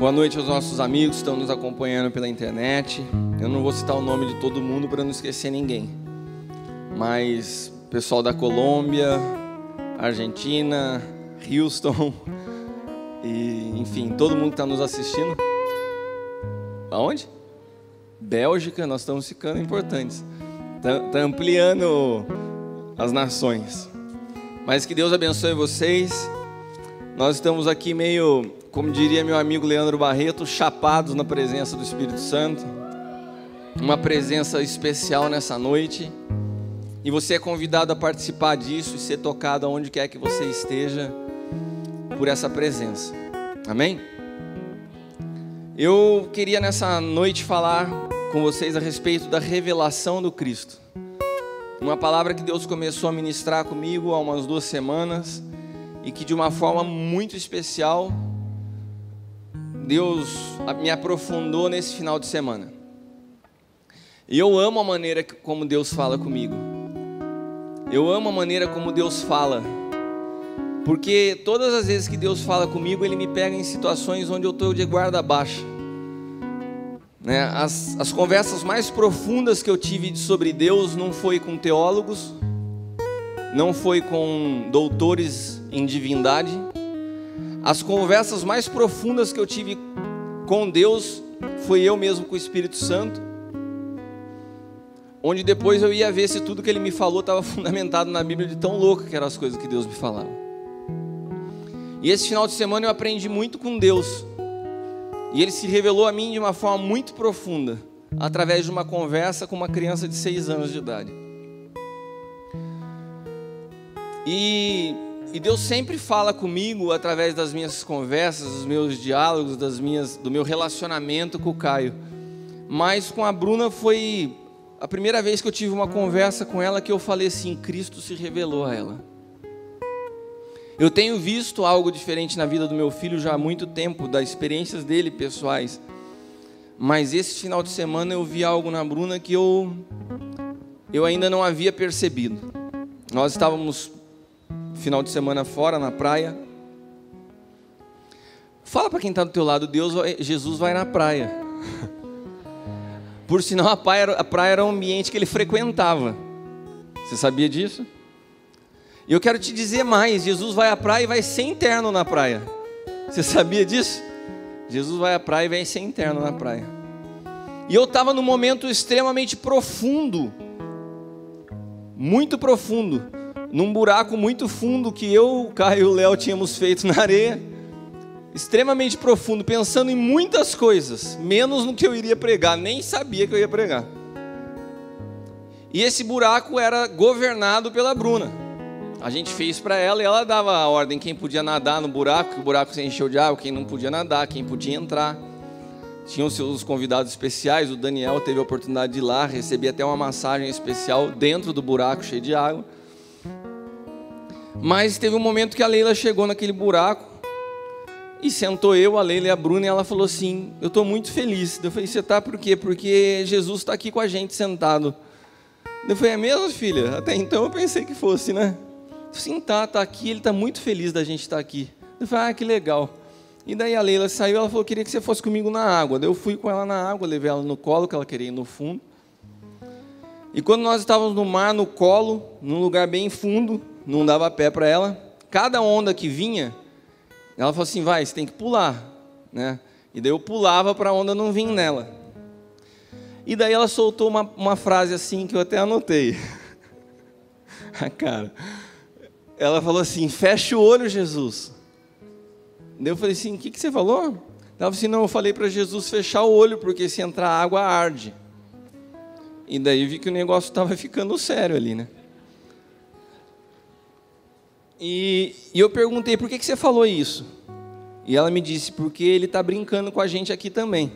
Boa noite aos nossos amigos que estão nos acompanhando pela internet. Eu não vou citar o nome de todo mundo para não esquecer ninguém. Mas pessoal da Colômbia, Argentina, Houston e enfim, todo mundo que está nos assistindo. Aonde? Bélgica, nós estamos ficando importantes. Tá ampliando as nações. Mas que Deus abençoe vocês. Nós estamos aqui meio, como diria meu amigo Leandro Barreto, chapados na presença do Espírito Santo. Uma presença especial nessa noite. E você é convidado a participar disso e ser tocado aonde quer que você esteja por essa presença. Amém? Eu queria nessa noite falar com vocês a respeito da revelação do Cristo. Uma palavra que Deus começou a ministrar comigo há umas 2 semanas e que de uma forma muito especial Deus me aprofundou nesse final de semana. E eu amo a maneira como Deus fala comigo. Eu amo a maneira como Deus fala, porque todas as vezes que Deus fala comigo, Ele me pega em situações onde eu estou de guarda baixa. As conversas mais profundas que eu tive sobre Deus não foi com teólogos, não foi com doutores em divindade. As conversas mais profundas que eu tive com Deus foi eu mesmo com o Espírito Santo, onde depois eu ia ver se tudo que Ele me falou estava fundamentado na Bíblia, de tão louco que eram as coisas que Deus me falava. E esse final de semana eu aprendi muito com Deus. E Ele se revelou a mim de uma forma muito profunda, através de uma conversa com uma criança de 6 anos de idade. E Deus sempre fala comigo através das minhas conversas, dos meus diálogos, do meu relacionamento com o Caio. Mas com a Bruna foi a primeira vez que eu tive uma conversa com ela que eu falei assim: Cristo se revelou a ela. Eu tenho visto algo diferente na vida do meu filho já há muito tempo, das experiências dele pessoais. Mas esse final de semana eu vi algo na Bruna que eu ainda não havia percebido. Nós estávamos final de semana fora na praia. Fala para quem está do teu lado: Jesus vai na praia. Por sinal, a praia era um ambiente que ele frequentava. Você sabia disso? E eu quero te dizer mais: Jesus vai à praia e vai ser interno na praia. Você sabia disso? Jesus vai à praia e vai ser interno na praia. E eu estava num momento extremamente profundo, muito profundo, num buraco muito fundo que eu, o Caio e o Léo tínhamos feito na areia, extremamente profundo, pensando em muitas coisas, menos no que eu iria pregar. Nem sabia que eu ia pregar. E esse buraco era governado pela Bruna. A gente fez para ela e ela dava a ordem: quem podia nadar no buraco, que o buraco se encheu de água, quem não podia nadar, quem podia entrar. Tinham seus convidados especiais. O Daniel teve a oportunidade de ir lá, receber até uma massagem especial dentro do buraco cheio de água. Mas teve um momento que a Leila chegou naquele buraco e sentou eu, a Leila e a Bruna, e ela falou assim: eu estou muito feliz. Eu falei: você está por quê? Porque Jesus está aqui com a gente sentado. Eu falei: é mesmo, filha? Até então eu pensei que fosse, né? Sim, tá aqui, ele está muito feliz da gente estar aqui. Eu falei: ah, que legal. E daí a Leila saiu, ela falou: queria que você fosse comigo na água. Daí eu fui com ela na água, levei ela no colo, que ela queria ir no fundo. E quando nós estávamos no mar, no colo, num lugar bem fundo, não dava pé para ela, cada onda que vinha, ela falou assim: vai, você tem que pular, né? E daí eu pulava para a onda não vir nela. E daí ela soltou uma frase assim, que eu até anotei. Cara, ela falou assim: fecha o olho, Jesus. Daí eu falei assim: o que você falou? Ela falou assim: não, eu falei para Jesus fechar o olho, porque se entrar água arde. E daí vi que o negócio estava ficando sério ali, né? E eu perguntei: por que você falou isso? E ela me disse: porque ele está brincando com a gente aqui também.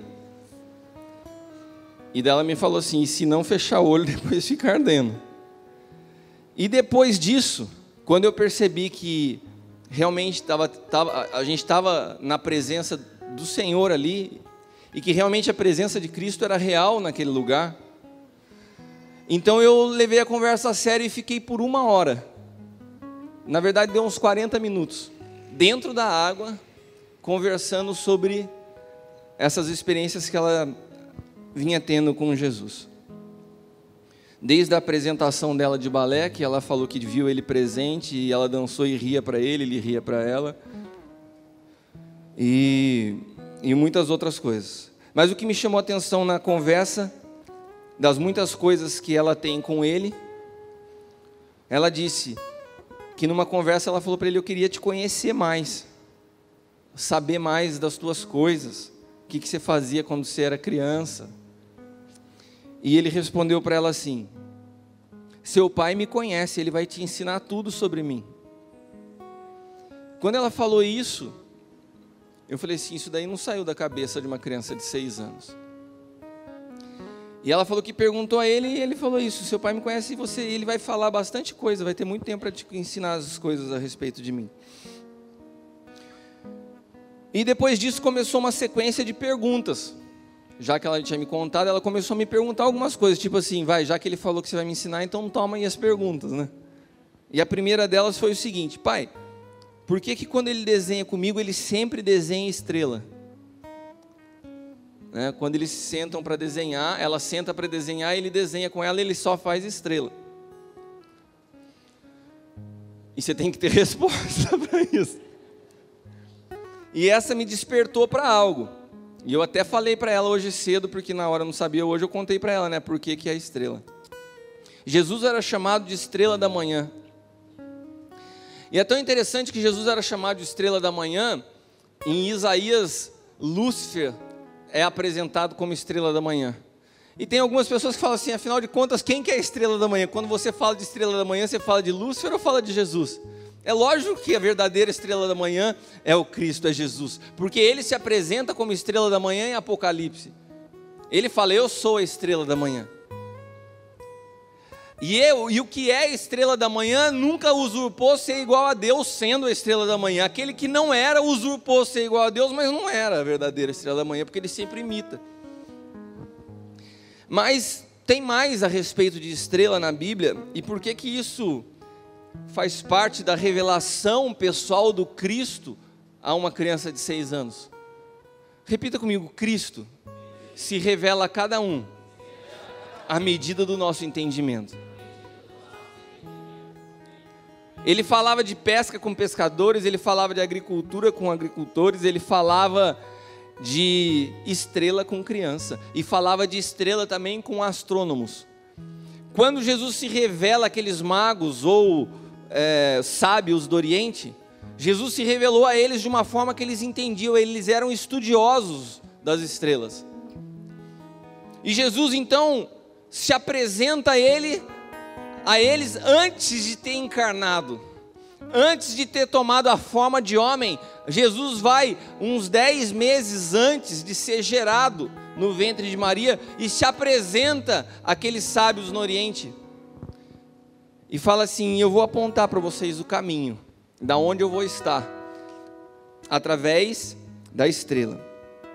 E daí ela me falou assim: e se não fechar o olho, depois fica ardendo. E depois disso, quando eu percebi que realmente a gente estava na presença do Senhor ali, e que realmente a presença de Cristo era real naquele lugar, então eu levei a conversa a sério e fiquei por 1 hora. Na verdade deu uns 40 minutos, dentro da água, conversando sobre essas experiências que ela vinha tendo com Jesus. Desde a apresentação dela de balé, que ela falou que viu ele presente e ela dançou e ria para ele ria para ela. E muitas outras coisas. Mas o que me chamou a atenção na conversa, das muitas coisas que ela tem com ele, ela disse que numa conversa ela falou para ele: eu queria te conhecer mais, saber mais das tuas coisas, o que você fazia quando você era criança. E ele respondeu para ela assim: seu pai me conhece, ele vai te ensinar tudo sobre mim. Quando ela falou isso, eu falei assim: isso daí não saiu da cabeça de uma criança de 6 anos. E ela falou que perguntou a ele, e ele falou isso: seu pai me conhece e ele vai falar bastante coisa, vai ter muito tempo para te ensinar as coisas a respeito de mim. E depois disso começou uma sequência de perguntas. Já que ela tinha me contado, ela começou a me perguntar algumas coisas, tipo assim: já que ele falou que você vai me ensinar, então toma aí as perguntas, né? E a primeira delas foi o seguinte: pai, por que quando ele desenha comigo, ele sempre desenha estrela? Né? Quando eles se sentam para desenhar, ela senta para desenhar, ele desenha com ela, ele só faz estrela. E você tem que ter resposta para isso. E essa me despertou para algo. E eu até falei para ela hoje cedo, porque na hora eu não sabia, hoje eu contei para ela, né, por que é a estrela. Jesus era chamado de estrela da manhã. E é tão interessante que Jesus era chamado de estrela da manhã. Em Isaías, Lúcifer é apresentado como estrela da manhã. E tem algumas pessoas que falam assim: afinal de contas, quem que é a estrela da manhã? Quando você fala de estrela da manhã, você fala de Lúcifer ou fala de Jesus? É lógico que a verdadeira estrela da manhã é o Cristo, é Jesus, porque ele se apresenta como estrela da manhã em Apocalipse. Ele fala: eu sou a estrela da manhã. E o que é a estrela da manhã nunca usurpou ser igual a Deus sendo a estrela da manhã. Aquele que não era usurpou ser igual a Deus, mas não era a verdadeira estrela da manhã, porque ele sempre imita. Mas tem mais a respeito de estrela na Bíblia, e por que isso faz parte da revelação pessoal do Cristo a uma criança de 6 anos? Repita comigo: Cristo se revela a cada um à medida do nosso entendimento. Ele falava de pesca com pescadores, ele falava de agricultura com agricultores, ele falava de estrela com criança, e falava de estrela também com astrônomos. Quando Jesus se revela àqueles magos ou sábios do Oriente, Jesus se revelou a eles de uma forma que eles entendiam, eles eram estudiosos das estrelas. E Jesus então se apresenta a eles antes de ter encarnado, antes de ter tomado a forma de homem. Jesus vai uns 10 meses antes de ser gerado no ventre de Maria e se apresenta àqueles sábios no Oriente e fala assim: eu vou apontar para vocês o caminho, da onde eu vou estar, através da estrela.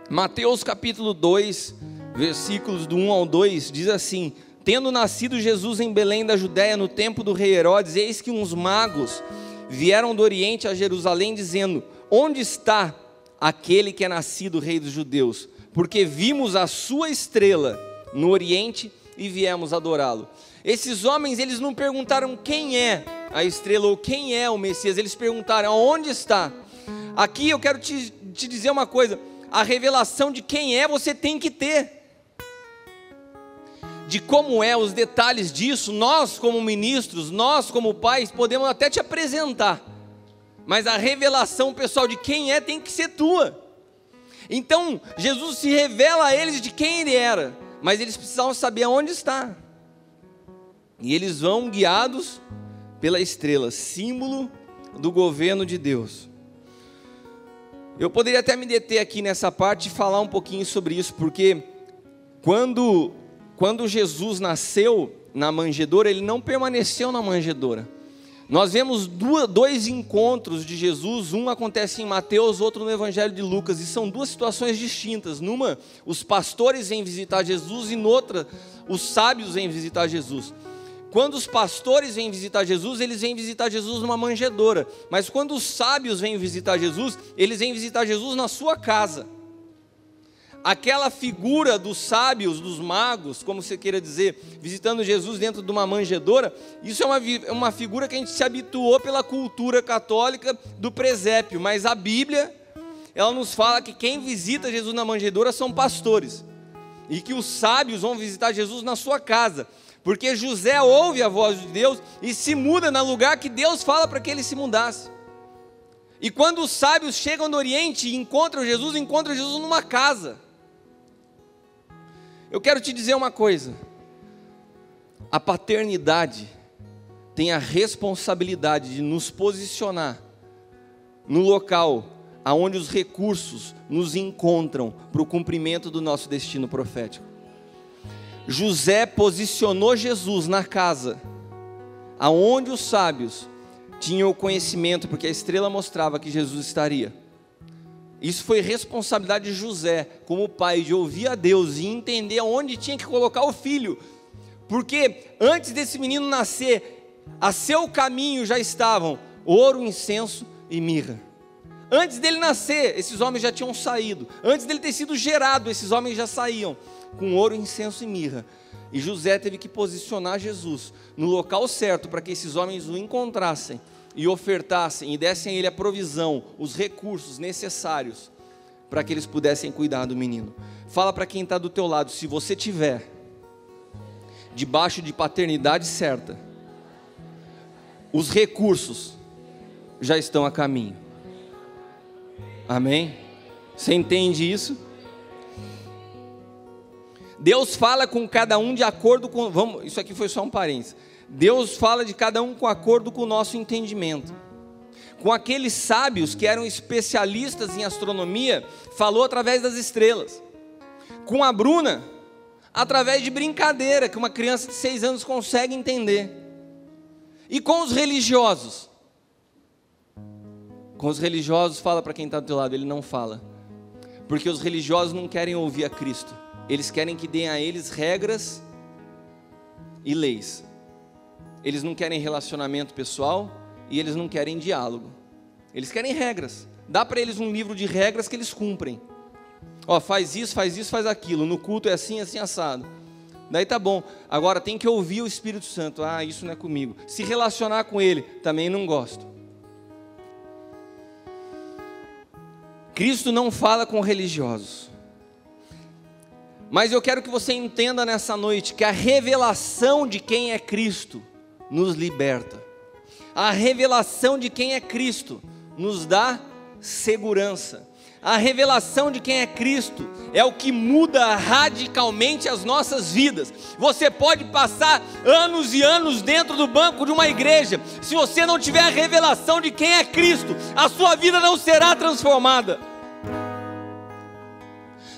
Mateus capítulo 2, versículos do 1 ao 2, diz assim: tendo nascido Jesus em Belém da Judéia, no tempo do rei Herodes, eis que uns magos vieram do Oriente a Jerusalém, dizendo: onde está aquele que é nascido rei dos judeus? Porque vimos a sua estrela no Oriente e viemos adorá-lo. Esses homens, eles não perguntaram quem é a estrela ou quem é o Messias, eles perguntaram: onde está? Aqui eu quero te dizer uma coisa: a revelação de quem é você tem que ter. De como é, os detalhes disso, nós como ministros, nós como pais, podemos até te apresentar, mas a revelação pessoal de quem é tem que ser tua. Então Jesus se revela a eles de quem ele era, mas eles precisavam saber aonde está, e eles vão guiados pela estrela, símbolo do governo de Deus. Eu poderia até me deter aqui nessa parte e falar um pouquinho sobre isso, porque quando Jesus nasceu na manjedoura, ele não permaneceu na manjedoura. Nós vemos dois encontros de Jesus, um acontece em Mateus, outro no Evangelho de Lucas, e são duas situações distintas. Numa, os pastores vêm visitar Jesus, e noutra, os sábios vêm visitar Jesus. Quando os pastores vêm visitar Jesus, eles vêm visitar Jesus numa manjedoura, mas quando os sábios vêm visitar Jesus, eles vêm visitar Jesus na sua casa. aquela figura dos sábios, dos magos, como você queira dizer, visitando Jesus dentro de uma manjedoura, isso é uma figura que a gente se habituou pela cultura católica do presépio, mas a Bíblia, ela nos fala que quem visita Jesus na manjedoura são pastores, e que os sábios vão visitar Jesus na sua casa, porque José ouve a voz de Deus e se muda no lugar que Deus fala para que ele se mudasse. E quando os sábios chegam do Oriente e encontram Jesus numa casa. Eu quero te dizer uma coisa: a paternidade tem a responsabilidade de nos posicionar no local aonde os recursos nos encontram para o cumprimento do nosso destino profético. José posicionou Jesus na casa aonde os sábios tinham o conhecimento, porque a estrela mostrava que Jesus estaria. Isso foi responsabilidade de José, como pai, de ouvir a Deus e entender aonde tinha que colocar o filho, porque antes desse menino nascer, a seu caminho já estavam ouro, incenso e mirra. Antes dele nascer, esses homens já tinham saído. Antes dele ter sido gerado, esses homens já saíam com ouro, incenso e mirra. E José teve que posicionar Jesus no local certo para que esses homens o encontrassem e ofertassem e dessem a ele a provisão, os recursos necessários para que eles pudessem cuidar do menino. Fala para quem está do teu lado: se você tiver debaixo de paternidade certa, os recursos já estão a caminho. Amém? Você entende isso? Deus fala com cada um de acordo com... isso aqui foi só um parênteses. Deus fala de cada um com acordo com o nosso entendimento. Com aqueles sábios que eram especialistas em astronomia, falou através das estrelas. Com a Bruna, através de brincadeira, que uma criança de 6 anos consegue entender. E com os religiosos? Com os religiosos, fala para quem está do teu lado, ele não fala. Porque os religiosos não querem ouvir a Cristo. Eles querem que deem a eles regras e leis. Eles não querem relacionamento pessoal e eles não querem diálogo. Eles querem regras. Dá para eles um livro de regras que eles cumprem. Ó, faz isso, faz aquilo. No culto é assim, assim, assado. Daí tá bom. Agora tem que ouvir o Espírito Santo. Ah, isso não é comigo. Se relacionar com ele, também não gosto. Cristo não fala com religiosos. Mas eu quero que você entenda nessa noite que a revelação de quem é Cristo nos liberta. A revelação de quem é Cristo nos dá segurança. A revelação de quem é Cristo é o que muda radicalmente as nossas vidas. Você pode passar anos e anos dentro do banco de uma igreja, se você não tiver a revelação de quem é Cristo, a sua vida não será transformada.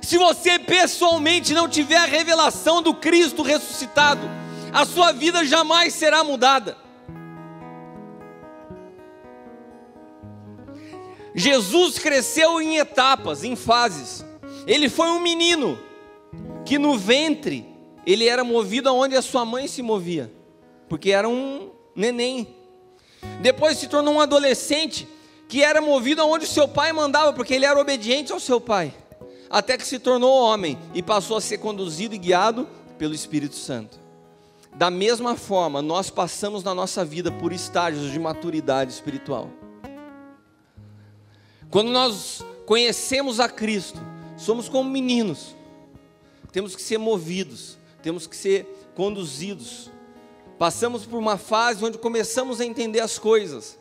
Se você pessoalmente não tiver a revelação do Cristo ressuscitado, a sua vida jamais será mudada. Jesus cresceu em etapas, em fases. Ele foi um menino que no ventre ele era movido aonde a sua mãe se movia, porque era um neném. Depois se tornou um adolescente que era movido aonde o seu pai mandava, porque ele era obediente ao seu pai. Até que se tornou homem e passou a ser conduzido e guiado pelo Espírito Santo. Da mesma forma, nós passamos na nossa vida por estágios de maturidade espiritual. Quando nós conhecemos a Cristo, somos como meninos. Temos que ser movidos, temos que ser conduzidos. Passamos por uma fase onde começamos a entender as coisas.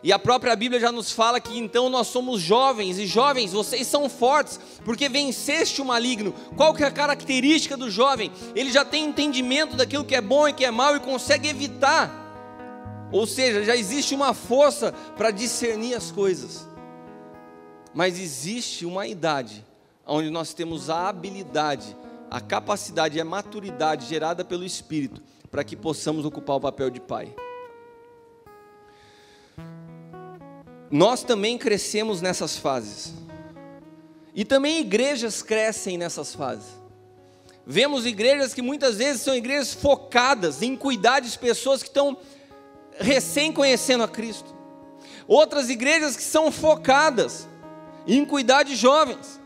E a própria Bíblia já nos fala que então nós somos jovens, e jovens, vocês são fortes, porque venceste o maligno. Qual que é a característica do jovem? Ele já tem entendimento daquilo que é bom e que é mal e consegue evitar. Ou seja, já existe uma força para discernir as coisas. Mas existe uma idade onde nós temos a habilidade, a capacidade e a maturidade gerada pelo Espírito para que possamos ocupar o papel de pai. Nós também crescemos nessas fases. E também igrejas crescem nessas fases. Vemos igrejas que muitas vezes são igrejas focadas em cuidar de pessoas que estão recém conhecendo a Cristo. Outras igrejas que são focadas em cuidar de jovens.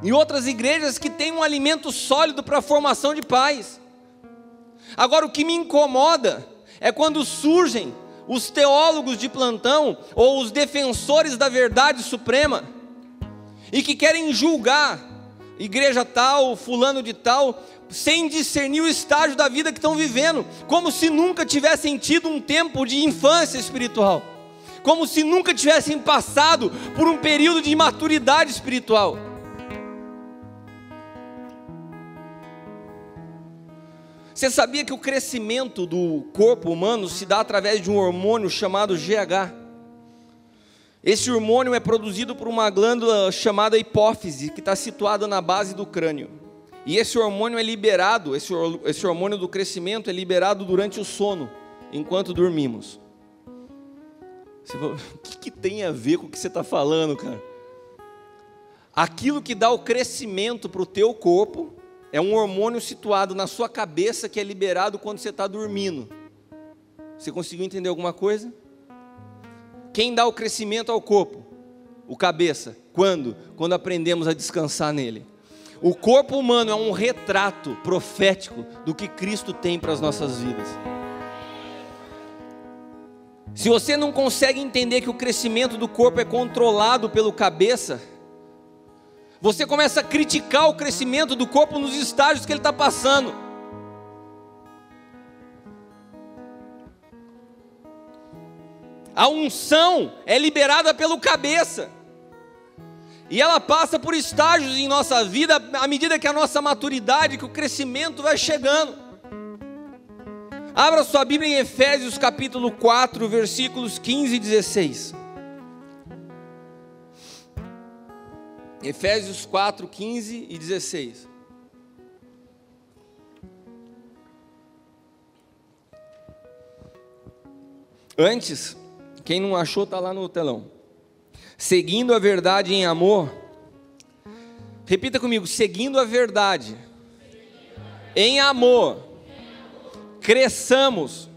e outras igrejas que têm um alimento sólido para a formação de pais. Agora, o que me incomoda é quando surgem os teólogos de plantão ou os defensores da verdade suprema e que querem julgar igreja tal, fulano de tal, sem discernir o estágio da vida que estão vivendo, como se nunca tivessem tido um tempo de infância espiritual, como se nunca tivessem passado por um período de imaturidade espiritual. Você sabia que o crescimento do corpo humano se dá através de um hormônio chamado GH? Esse hormônio é produzido por uma glândula chamada hipófise, que está situada na base do crânio. E esse hormônio é liberado, esse hormônio do crescimento é liberado durante o sono, enquanto dormimos. Você fala, o que tem a ver com o que você está falando, cara? Aquilo que dá o crescimento para o teu corpo é um hormônio situado na sua cabeça que é liberado quando você está dormindo. Você conseguiu entender alguma coisa? Quem dá o crescimento ao corpo? O cabeça. Quando? Quando aprendemos a descansar nele. O corpo humano é um retrato profético do que Cristo tem para as nossas vidas. Se você não consegue entender que o crescimento do corpo é controlado pelo cabeça, você começa a criticar o crescimento do corpo nos estágios que ele está passando. A unção é liberada pelo cabeça. E ela passa por estágios em nossa vida, à medida que a nossa maturidade, que o crescimento vai chegando. Abra sua Bíblia em Efésios capítulo 4, versículos 15 e 16. Efésios 4, 15 e 16. Antes, quem não achou está lá no telão. Seguindo a verdade em amor. Repita comigo, seguindo a verdade em amor. Cresçamos.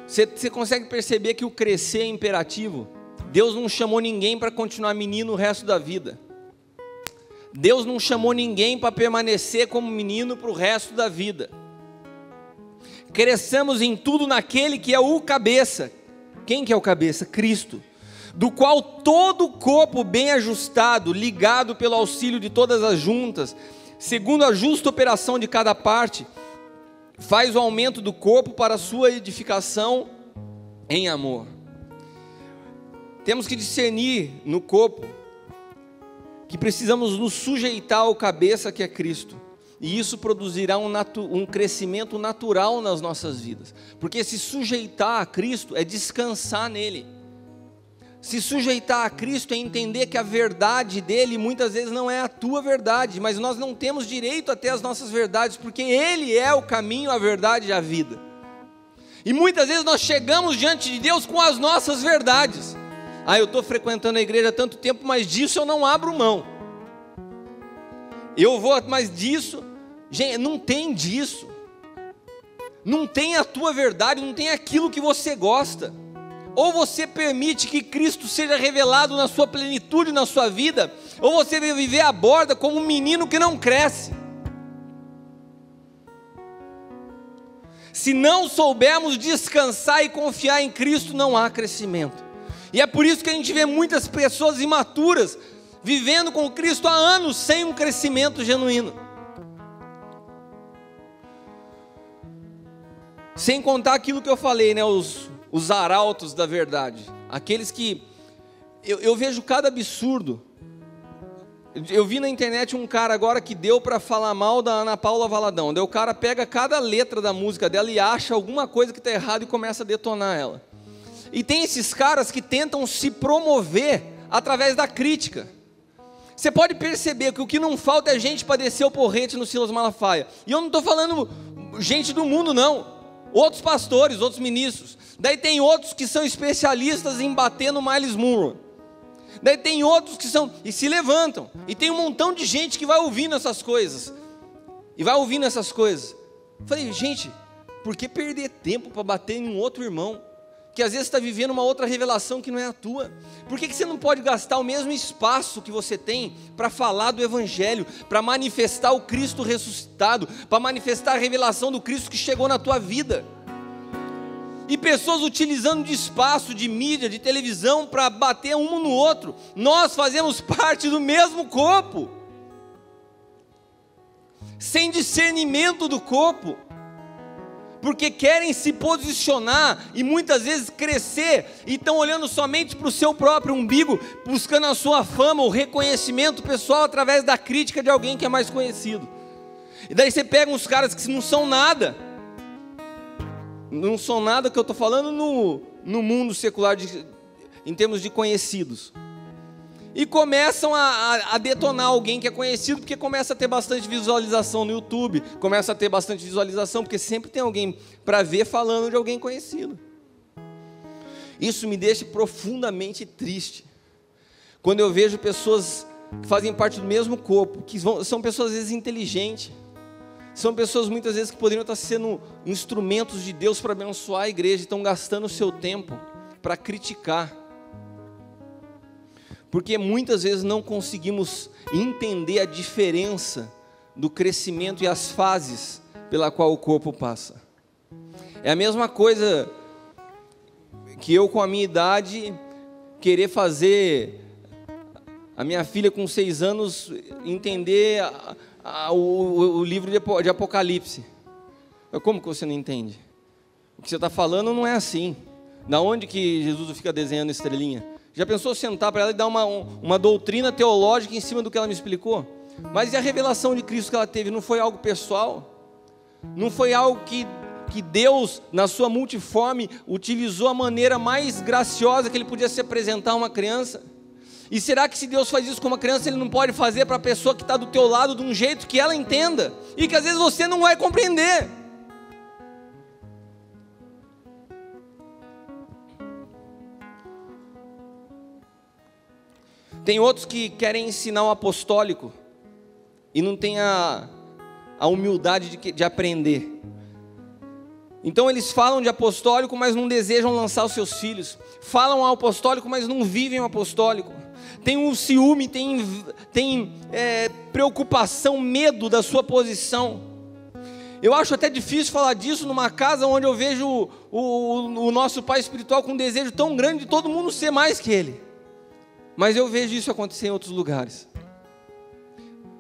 Você consegue perceber que o crescer é imperativo? Deus não chamou ninguém para continuar menino o resto da vida. Deus não chamou ninguém para permanecer como menino para o resto da vida. Cresçamos em tudo naquele que é o cabeça. Quem que é o cabeça? Cristo. Do qual todo o corpo bem ajustado, ligado pelo auxílio de todas as juntas, segundo a justa operação de cada parte, faz o aumento do corpo para a sua edificação em amor. Temos que discernir no corpo que precisamos nos sujeitar ao cabeça que é Cristo. E isso produzirá um crescimento natural nas nossas vidas. Porque se sujeitar a Cristo é descansar nele. Se sujeitar a Cristo é entender que a verdade dele muitas vezes não é a tua verdade, mas nós não temos direito a ter as nossas verdades, porque ele é o caminho, a verdade e a vida. E muitas vezes nós chegamos diante de Deus com as nossas verdades. Eu estou frequentando a igreja há tanto tempo, mas disso eu não abro mão. Eu vou, mas disso, gente, não tem disso. Não tem a tua verdade, não tem aquilo que você gosta. Ou você permite que Cristo seja revelado na sua plenitude na sua vida, ou você vai viver à borda como um menino que não cresce. Se não soubermos descansar e confiar em Cristo, não há crescimento. E é por isso que a gente vê muitas pessoas imaturas vivendo com Cristo há anos sem um crescimento genuíno. Sem contar aquilo que eu falei, né? Os arautos da verdade, aqueles que eu vejo cada absurdo. Eu vi na internet um cara agora que deu para falar mal da Ana Paula Valadão. Daí o cara pega cada letra da música dela e acha alguma coisa que está errada e começa a detonar ela. E tem esses caras que tentam se promover através da crítica. Você pode perceber que o que não falta é gente para descer o porrete no Silas Malafaia. E eu não estou falando gente do mundo não. Outros pastores, outros ministros. Daí tem outros que são especialistas em bater no Miles Monroe. Daí tem outros que são, e se levantam. E tem um montão de gente que vai ouvindo essas coisas. E vai ouvindo essas coisas. Falei, gente, por que perder tempo para bater em um outro irmão? que às vezes está vivendo uma outra revelação que não é a tua? Por que você não pode gastar o mesmo espaço que você tem para falar do Evangelho, para manifestar o Cristo ressuscitado, para manifestar a revelação do Cristo que chegou na tua vida? E pessoas utilizando de espaço, de mídia, de televisão para bater um no outro. Nós fazemos parte do mesmo corpo, sem discernimento do corpo, porque querem se posicionar e muitas vezes crescer, e estão olhando somente para o seu próprio umbigo, buscando a sua fama, o reconhecimento pessoal através da crítica de alguém que é mais conhecido. E daí você pega uns caras que não são nada que eu estou falando no mundo secular, em termos de conhecidos, e começam a detonar alguém que é conhecido, porque começa a ter bastante visualização no YouTube, começa a ter bastante visualização, porque sempre tem alguém para ver falando de alguém conhecido. Isso me deixa profundamente triste, quando eu vejo pessoas que fazem parte do mesmo corpo, que são pessoas às vezes inteligentes, são pessoas muitas vezes que poderiam estar sendo instrumentos de Deus para abençoar a igreja, estão gastando o seu tempo para criticar, porque muitas vezes não conseguimos entender a diferença do crescimento e as fases pela qual o corpo passa. É a mesma coisa que eu, com a minha idade, querer fazer a minha filha com 6 anos entender o livro de Apocalipse. Como que você não entende? O que você está falando não é assim. Da onde que Jesus fica desenhando estrelinha? Já pensou sentar para ela e dar uma doutrina teológica em cima do que ela me explicou? Mas e a revelação de Cristo que ela teve? Não foi algo pessoal? Não foi algo que Deus, na sua multiforme, utilizou a maneira mais graciosa que Ele podia se apresentar a uma criança? E será que se Deus faz isso com uma criança, Ele não pode fazer para a pessoa que está do teu lado de um jeito que ela entenda? E que às vezes você não vai compreender. Tem outros que querem ensinar o apostólico e não tem a humildade de aprender. Então eles falam de apostólico, mas não desejam lançar os seus filhos. Falam ao apostólico, mas não vivem o apostólico. Tem um ciúme, tem preocupação, medo da sua posição. Eu acho até difícil falar disso numa casa onde eu vejo o nosso pai espiritual com um desejo tão grande de todo mundo ser mais que ele. Mas eu vejo isso acontecer em outros lugares.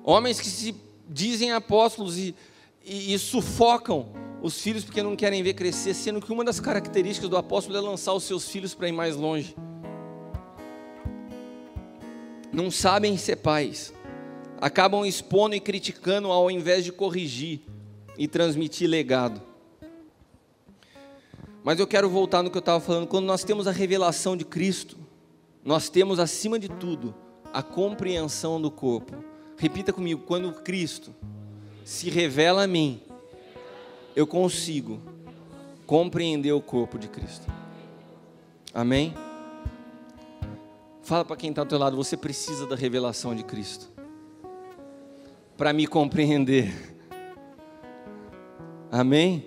Homens que se dizem apóstolos e sufocam os filhos porque não querem ver crescer, sendo que uma das características do apóstolo é lançar os seus filhos para ir mais longe. Não sabem ser pais, acabam expondo e criticando ao invés de corrigir e transmitir legado. Mas eu quero voltar no que eu estava falando. Quando nós temos a revelação de Cristo, nós temos acima de tudo a compreensão do corpo. Repita comigo: quando Cristo se revela a mim, eu consigo compreender o corpo de Cristo. Amém? Fala para quem está ao teu lado: você precisa da revelação de Cristo para me compreender. Amém?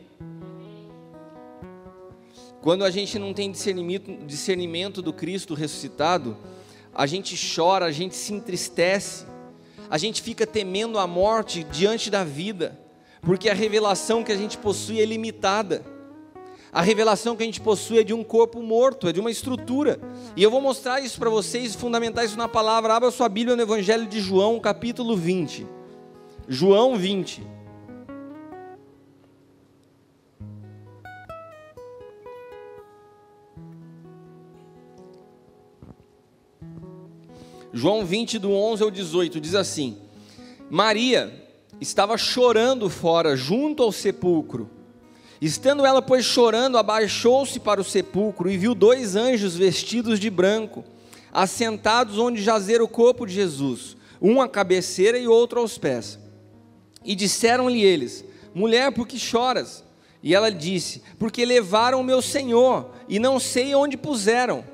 Quando a gente não tem discernimento do Cristo ressuscitado, a gente chora, a gente se entristece, a gente fica temendo a morte diante da vida, porque a revelação que a gente possui é limitada. A revelação que a gente possui é de um corpo morto, é de uma estrutura. E eu vou mostrar isso para vocês, fundamentar isso na palavra. Abra sua Bíblia no Evangelho de João, capítulo 20. João 20. João 20, do 11 ao 18, diz assim: Maria estava chorando fora, junto ao sepulcro. Estando ela, pois, chorando, abaixou-se para o sepulcro e viu 2 anjos vestidos de branco, assentados onde jazera o corpo de Jesus, um à cabeceira e outro aos pés. E disseram-lhe eles: mulher, por que choras? E ela disse: porque levaram o meu Senhor, e não sei onde puseram.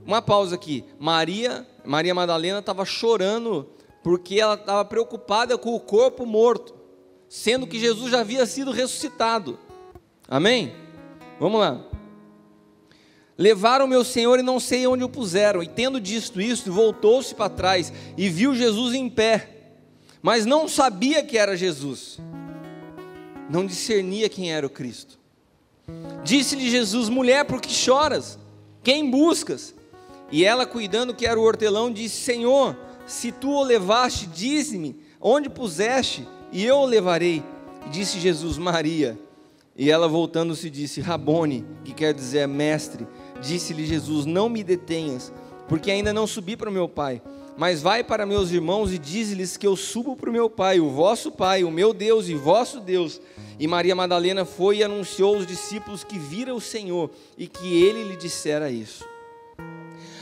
Uma pausa aqui. Maria Madalena estava chorando, porque ela estava preocupada com o corpo morto, sendo que Jesus já havia sido ressuscitado. Amém? Vamos lá. Levaram meu Senhor e não sei onde o puseram. E tendo dito isto, voltou-se para trás e viu Jesus em pé, mas não sabia que era Jesus. Não discernia quem era o Cristo. Disse-lhe Jesus: mulher, por que choras? Quem buscas? E ela, cuidando que era o hortelão, disse: Senhor, se tu o levaste, dize-me onde puseste, e eu o levarei. E disse Jesus: Maria. E ela, voltando-se, disse: Rabone, que quer dizer mestre. Disse-lhe Jesus: não me detenhas, porque ainda não subi para o meu Pai, mas vai para meus irmãos e dize-lhes que eu subo para o meu Pai, o vosso Pai, o meu Deus e vosso Deus. E Maria Madalena foi e anunciou aos discípulos que vira o Senhor e que ele lhe dissera isso.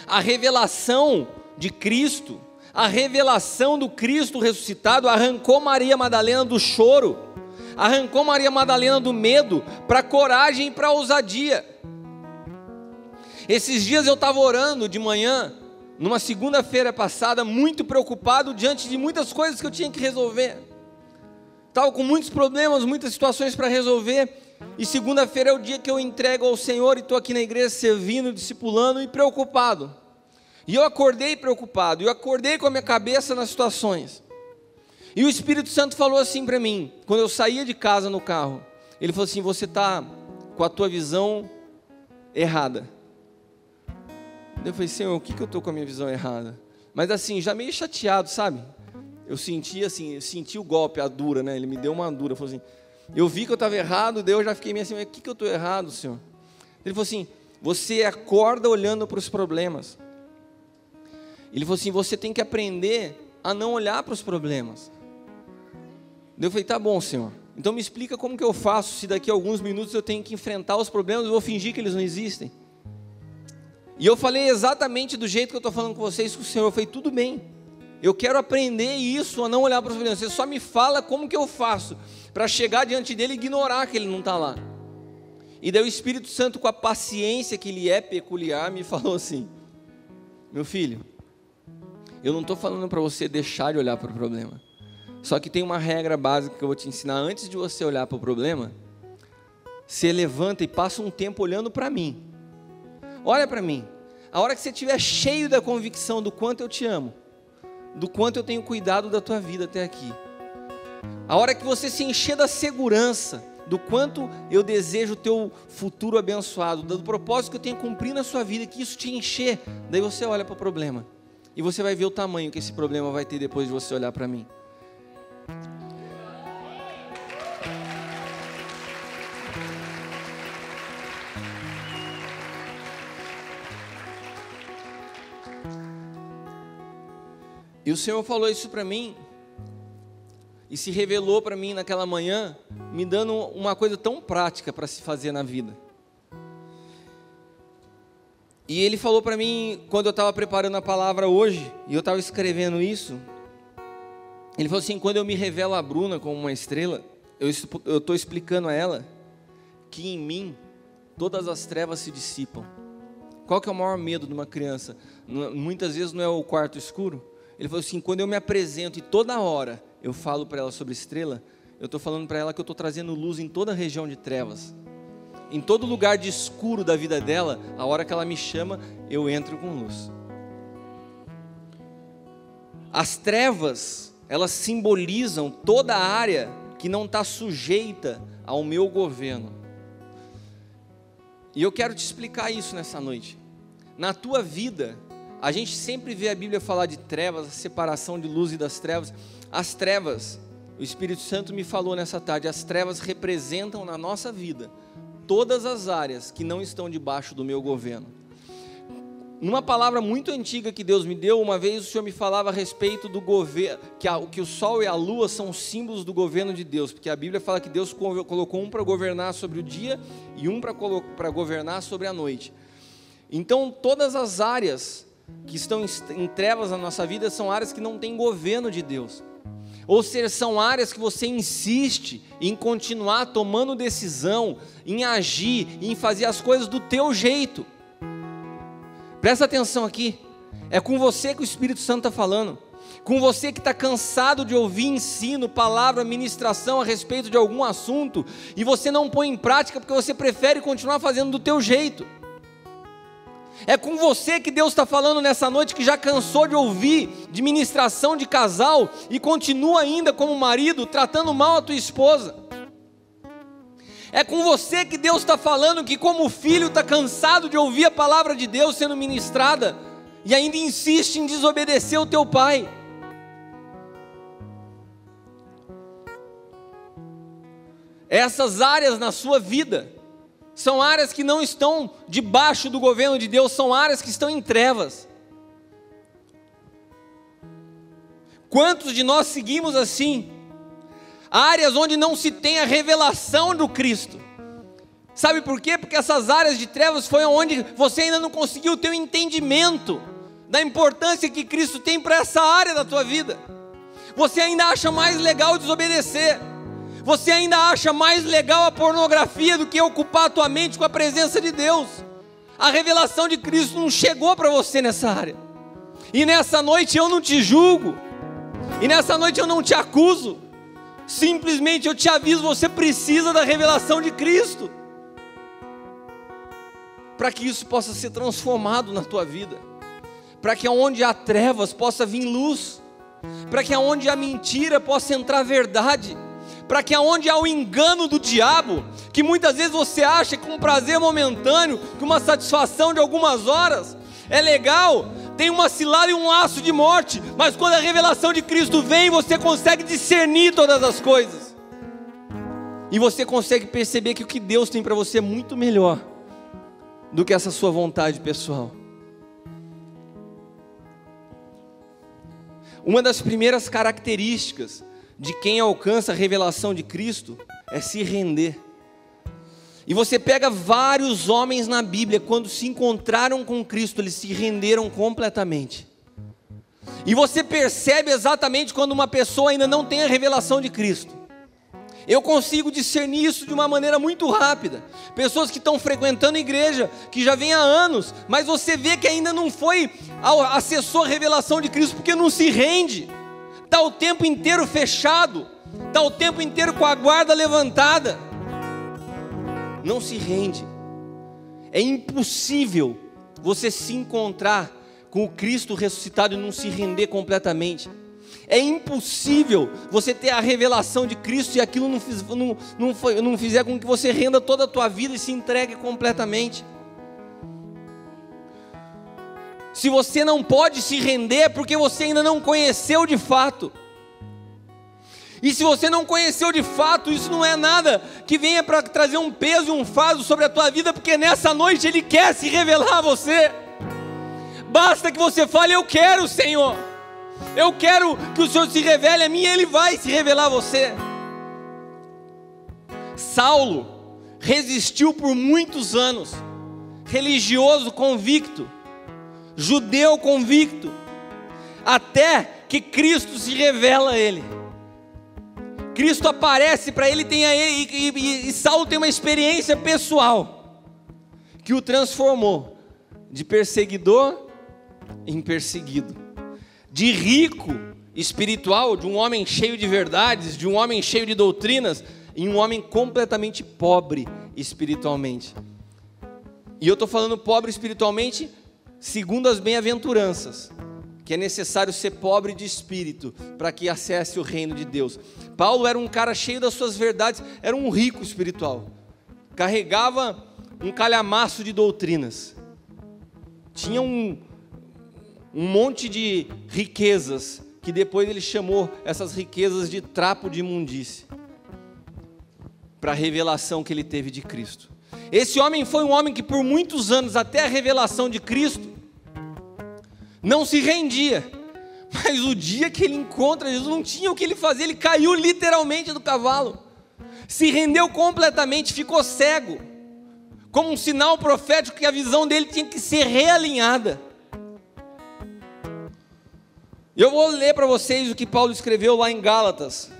A revelação de Cristo, a revelação do Cristo ressuscitado arrancou Maria Madalena do choro, arrancou Maria Madalena do medo para a coragem e para a ousadia. Esses dias eu estava orando de manhã, numa segunda-feira passada, muito preocupado diante de muitas coisas que eu tinha que resolver. Estava com muitos problemas, muitas situações para resolver. E segunda-feira é o dia que eu entrego ao Senhor e estou aqui na igreja servindo, discipulando e preocupado. E eu acordei preocupado, eu acordei com a minha cabeça nas situações. E o Espírito Santo falou assim para mim, quando eu saía de casa no carro. Ele falou assim: você está com a tua visão errada. Eu falei: Senhor, o que eu estou com a minha visão errada? Mas assim, já meio chateado, sabe? Eu senti o golpe, a dura, né? Ele me deu uma dura, falou assim, eu vi que eu estava errado, daí eu já fiquei meio assim: mas o que eu estou errado, Senhor? Ele falou assim: você acorda olhando para os problemas. Ele falou assim: você tem que aprender a não olhar para os problemas. Eu falei: tá bom, Senhor, então me explica como que eu faço, se daqui a alguns minutos eu tenho que enfrentar os problemas, eu vou fingir que eles não existem. E eu falei exatamente do jeito que eu estou falando com vocês com o Senhor. Eu falei: tudo bem, eu quero aprender isso, a não olhar para os problemas. Você só me fala como que eu faço para chegar diante dele e ignorar que ele não está lá. E daí o Espírito Santo, com a paciência que ele é peculiar, me falou assim: meu filho, eu não estou falando para você deixar de olhar para o problema, só que tem uma regra básica que eu vou te ensinar. Antes de você olhar para o problema, você levanta e passa um tempo olhando para mim. Olha para mim, a hora que você estiver cheio da convicção do quanto eu te amo, do quanto eu tenho cuidado da tua vida até aqui, a hora que você se encher da segurança, do quanto eu desejo o teu futuro abençoado, do propósito que eu tenho que cumprir na sua vida, que isso te encher, daí você olha para o problema, e você vai ver o tamanho que esse problema vai ter depois de você olhar para mim. E o Senhor falou isso para mim, e se revelou para mim naquela manhã, me dando uma coisa tão prática para se fazer na vida. E Ele falou para mim, quando eu estava preparando a palavra hoje, e eu estava escrevendo isso, Ele falou assim: quando eu me revelo a Bruna como uma estrela, eu estou explicando a ela que em mim todas as trevas se dissipam. Qual que é o maior medo de uma criança? Muitas vezes não é o quarto escuro. Ele falou assim: quando eu me apresento e toda hora eu falo para ela sobre estrela, eu estou falando para ela que eu estou trazendo luz em toda a região de trevas, em todo lugar de escuro da vida dela. A hora que ela me chama, eu entro com luz. As trevas, elas simbolizam toda a área que não está sujeita ao meu governo. E eu quero te explicar isso nessa noite. Na tua vida, a gente sempre vê a Bíblia falar de trevas, a separação de luz e das trevas. As trevas, o Espírito Santo me falou nessa tarde, as trevas representam na nossa vida todas as áreas que não estão debaixo do meu governo. Numa palavra muito antiga que Deus me deu, uma vez o Senhor me falava a respeito do governo, que o sol e a lua são símbolos do governo de Deus, porque a Bíblia fala que Deus colocou um para governar sobre o dia e um para governar sobre a noite. Então todas as áreas que estão em trevas na nossa vida são áreas que não têm governo de Deus, ou seja, são áreas que você insiste em continuar tomando decisão, em agir, em fazer as coisas do teu jeito. Presta atenção aqui, é com você que o Espírito Santo está falando, com você que está cansado de ouvir ensino, palavra, ministração a respeito de algum assunto, e você não põe em prática porque você prefere continuar fazendo do teu jeito. É com você que Deus está falando nessa noite, que já cansou de ouvir de ministração de casal e continua ainda como marido tratando mal a tua esposa. É com você que Deus está falando que como filho está cansado de ouvir a palavra de Deus sendo ministrada e ainda insiste em desobedecer o teu pai. Essas áreas na sua vida são áreas que não estão debaixo do governo de Deus, são áreas que estão em trevas. Quantos de nós seguimos assim? Áreas onde não se tem a revelação do Cristo. Sabe por quê? Porque essas áreas de trevas foi onde você ainda não conseguiu ter o entendimento da importância que Cristo tem para essa área da tua vida. Você ainda acha mais legal desobedecer. Você ainda acha mais legal a pornografia do que ocupar a tua mente com a presença de Deus. A revelação de Cristo não chegou para você nessa área. E nessa noite eu não te julgo. E nessa noite eu não te acuso. Simplesmente eu te aviso, você precisa da revelação de Cristo. Para que isso possa ser transformado na tua vida. Para que onde há trevas possa vir luz. Para que onde há mentira possa entrar verdade. Para que aonde há o engano do diabo, que muitas vezes você acha que um prazer momentâneo, que uma satisfação de algumas horas, é legal, tem uma cilada e um laço de morte, mas quando a revelação de Cristo vem, você consegue discernir todas as coisas, e você consegue perceber que o que Deus tem para você é muito melhor, do que essa sua vontade pessoal. Uma das primeiras características de quem alcança a revelação de Cristo é se render. E você pega vários homens na Bíblia, quando se encontraram com Cristo, eles se renderam completamente. E você percebe exatamente quando uma pessoa ainda não tem a revelação de Cristo. Eu consigo discernir isso de uma maneira muito rápida. Pessoas que estão frequentando a igreja, que já vem há anos, mas você vê que ainda não acessou a revelação de Cristo, porque não se rende. Está o tempo inteiro fechado, está o tempo inteiro com a guarda levantada, não se rende. É impossível você se encontrar com o Cristo ressuscitado e não se render completamente. É impossível você ter a revelação de Cristo e aquilo não fizer com que você renda toda a tua vida e se entregue completamente. Se você não pode se render, é porque você ainda não conheceu de fato. E se você não conheceu de fato, isso não é nada que venha para trazer um peso e um fardo sobre a tua vida, porque nessa noite Ele quer se revelar a você. Basta que você fale: eu quero, Senhor. Eu quero que o Senhor se revele a mim, e Ele vai se revelar a você. Saulo resistiu por muitos anos, religioso convicto, judeu convicto, até que Cristo se revela a ele. Cristo aparece para ele, e Saulo tem uma experiência pessoal que o transformou de perseguidor em perseguido, de rico espiritual, de um homem cheio de verdades, de um homem cheio de doutrinas, em um homem completamente pobre espiritualmente. E eu estou falando pobre espiritualmente segundo as bem-aventuranças, que é necessário ser pobre de espírito para que acesse o reino de Deus. Paulo era um cara cheio das suas verdades, era um rico espiritual, carregava um calhamaço de doutrinas, tinha um monte de riquezas, que depois ele chamou essas riquezas de trapo de imundície, para a revelação que ele teve de Cristo. Esse homem foi um homem que por muitos anos, até a revelação de Cristo, não se rendia. Mas o dia que ele encontra Jesus, não tinha o que ele fazer, ele caiu literalmente do cavalo, se rendeu completamente, ficou cego, como um sinal profético que a visão dele tinha que ser realinhada. Eu vou ler para vocês o que Paulo escreveu lá em Gálatas,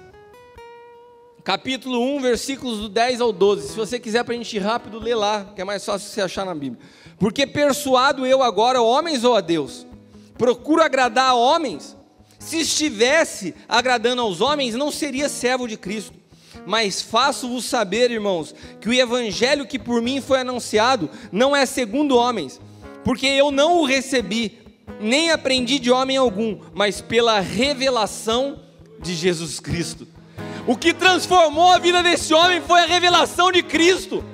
capítulo 1, versículos do 10 ao 12. Se você quiser para a gente ir rápido, lê lá, que é mais fácil você achar na Bíblia. Porque persuado eu agora, homens ou a Deus? Procuro agradar a homens? Se estivesse agradando aos homens, não seria servo de Cristo. Mas faço-vos saber, irmãos, que o evangelho que por mim foi anunciado não é segundo homens. porque eu não o recebi, nem aprendi de homem algum, mas pela revelação de Jesus Cristo. O que transformou a vida desse homem foi a revelação de Cristo.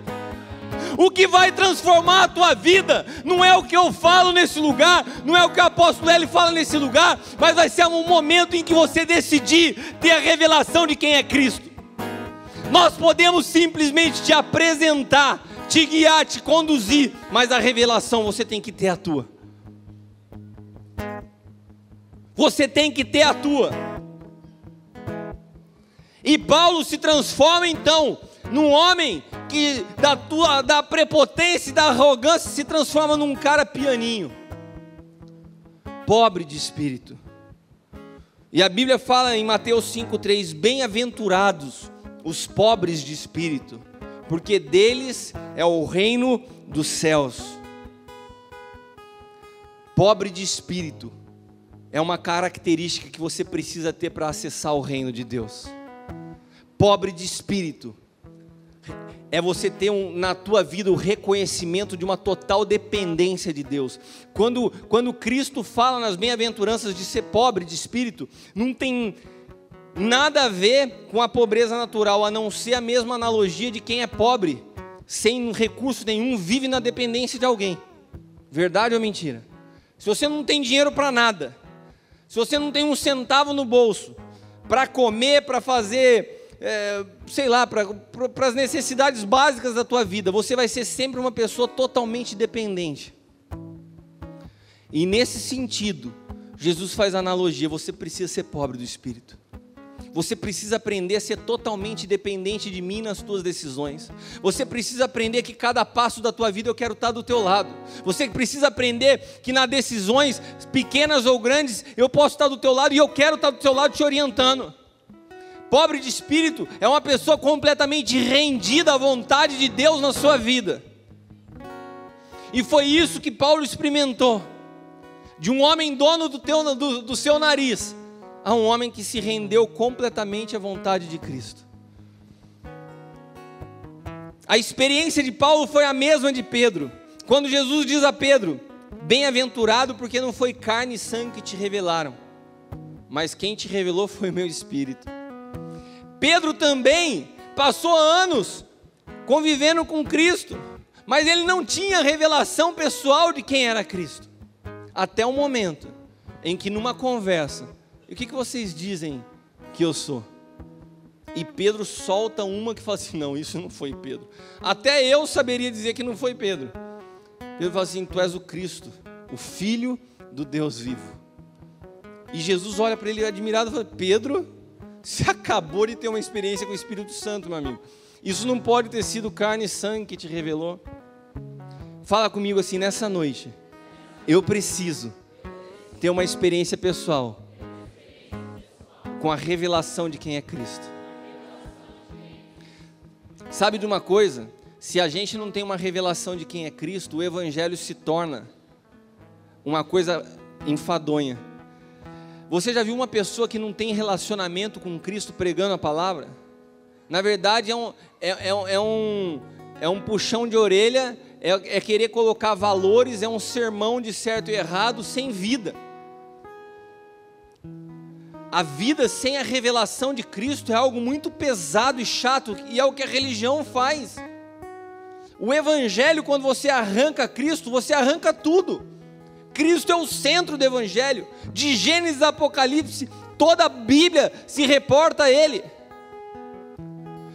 O que vai transformar a tua vida não é o que eu falo nesse lugar, não é o que o apóstolo Hélio fala nesse lugar, mas vai ser um momento em que você decidir ter a revelação de quem é Cristo. Nós podemos simplesmente te apresentar, te guiar, te conduzir, mas a revelação você tem que ter a tua. Você tem que ter a tua. E Paulo se transforma então num homem que da prepotência e da arrogância se transforma num cara pianinho, pobre de espírito. E a Bíblia fala em Mateus 5,3: bem-aventurados os pobres de espírito, porque deles é o reino dos céus. Pobre de espírito é uma característica que você precisa ter para acessar o reino de Deus. Pobre de espírito é você ter na tua vida o reconhecimento de uma total dependência de Deus. Quando Cristo fala nas bem-aventuranças de ser pobre de espírito, não tem nada a ver com a pobreza natural, a não ser a mesma analogia de quem é pobre, sem recurso nenhum, vive na dependência de alguém. Verdade ou mentira? Se você não tem dinheiro para nada, se você não tem um centavo no bolso, para comer, para fazer... para as necessidades básicas da tua vida, você vai ser sempre uma pessoa totalmente dependente. E nesse sentido, Jesus faz a analogia: você precisa ser pobre do espírito. Você precisa aprender a ser totalmente dependente de mim nas tuas decisões. Você precisa aprender que cada passo da tua vida eu quero estar do teu lado. Você precisa aprender que nas decisões pequenas ou grandes eu posso estar do teu lado e eu quero estar do teu lado te orientando. Pobre de espírito é uma pessoa completamente rendida à vontade de Deus na sua vida. E foi isso que Paulo experimentou. De um homem dono do seu nariz, a um homem que se rendeu completamente à vontade de Cristo. A experiência de Paulo foi a mesma de Pedro. Quando Jesus diz a Pedro: bem-aventurado, porque não foi carne e sangue que te revelaram, mas quem te revelou foi o meu Espírito. Pedro também passou anos convivendo com Cristo, mas ele não tinha revelação pessoal de quem era Cristo, até o momento em que numa conversa: o que vocês dizem que eu sou? E Pedro solta uma que fala assim: não, isso não foi Pedro. Até eu saberia dizer que não foi Pedro. Pedro fala assim: tu és o Cristo, o Filho do Deus vivo. E Jesus olha para ele admirado e fala: Pedro, você acabou de ter uma experiência com o Espírito Santo, meu amigo. Isso não pode ter sido carne e sangue que te revelou. Fala comigo assim: nessa noite, eu preciso ter uma experiência pessoal com a revelação de quem é Cristo. Sabe de uma coisa? Se a gente não tem uma revelação de quem é Cristo, o Evangelho se torna uma coisa enfadonha. Você já viu uma pessoa que não tem relacionamento com Cristo pregando a palavra? Na verdade é um puxão de orelha, é querer colocar valores, é um sermão de certo e errado sem vida. A vida sem a revelação de Cristo é algo muito pesado e chato, e é o que a religião faz. O Evangelho, quando você arranca Cristo, você arranca tudo. Cristo é o centro do Evangelho. De Gênesis a Apocalipse, toda a Bíblia se reporta a Ele.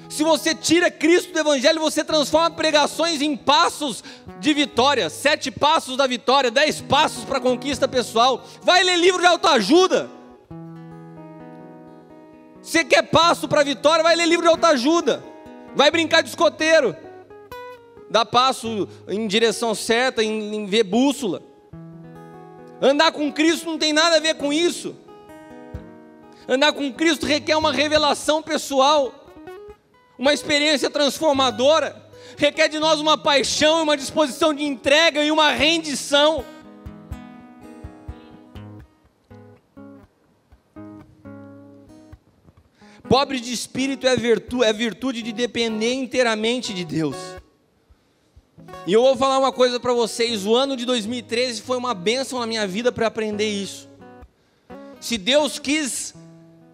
Se você tira Cristo do Evangelho, você transforma pregações em passos de vitória. 7 passos da vitória, 10 passos para a conquista pessoal. Vai ler livro de autoajuda. Você quer passo para a vitória, vai ler livro de autoajuda. Vai brincar de escoteiro. Dá passo em direção certa, em ver bússola. Andar com Cristo não tem nada a ver com isso. Andar com Cristo requer uma revelação pessoal, uma experiência transformadora, requer de nós uma paixão, uma disposição de entrega e uma rendição. Pobre de espírito é virtude de depender inteiramente de Deus. E eu vou falar uma coisa para vocês, o ano de 2013 foi uma bênção na minha vida para aprender isso. Se Deus quis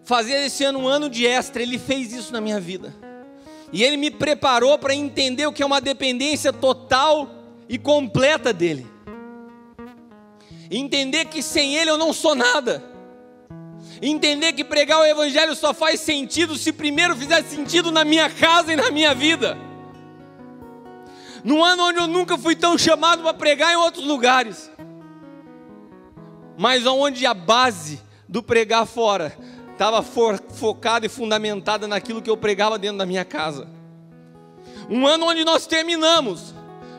fazer esse ano um ano de extra, Ele fez isso na minha vida. E Ele me preparou para entender o que é uma dependência total e completa dEle. Entender que sem Ele eu não sou nada. Entender que pregar o Evangelho só faz sentido se primeiro fizer sentido na minha casa e na minha vida. Num ano onde eu nunca fui tão chamado para pregar em outros lugares, mas onde a base do pregar fora estava focada e fundamentada naquilo que eu pregava dentro da minha casa. Um ano onde nós terminamos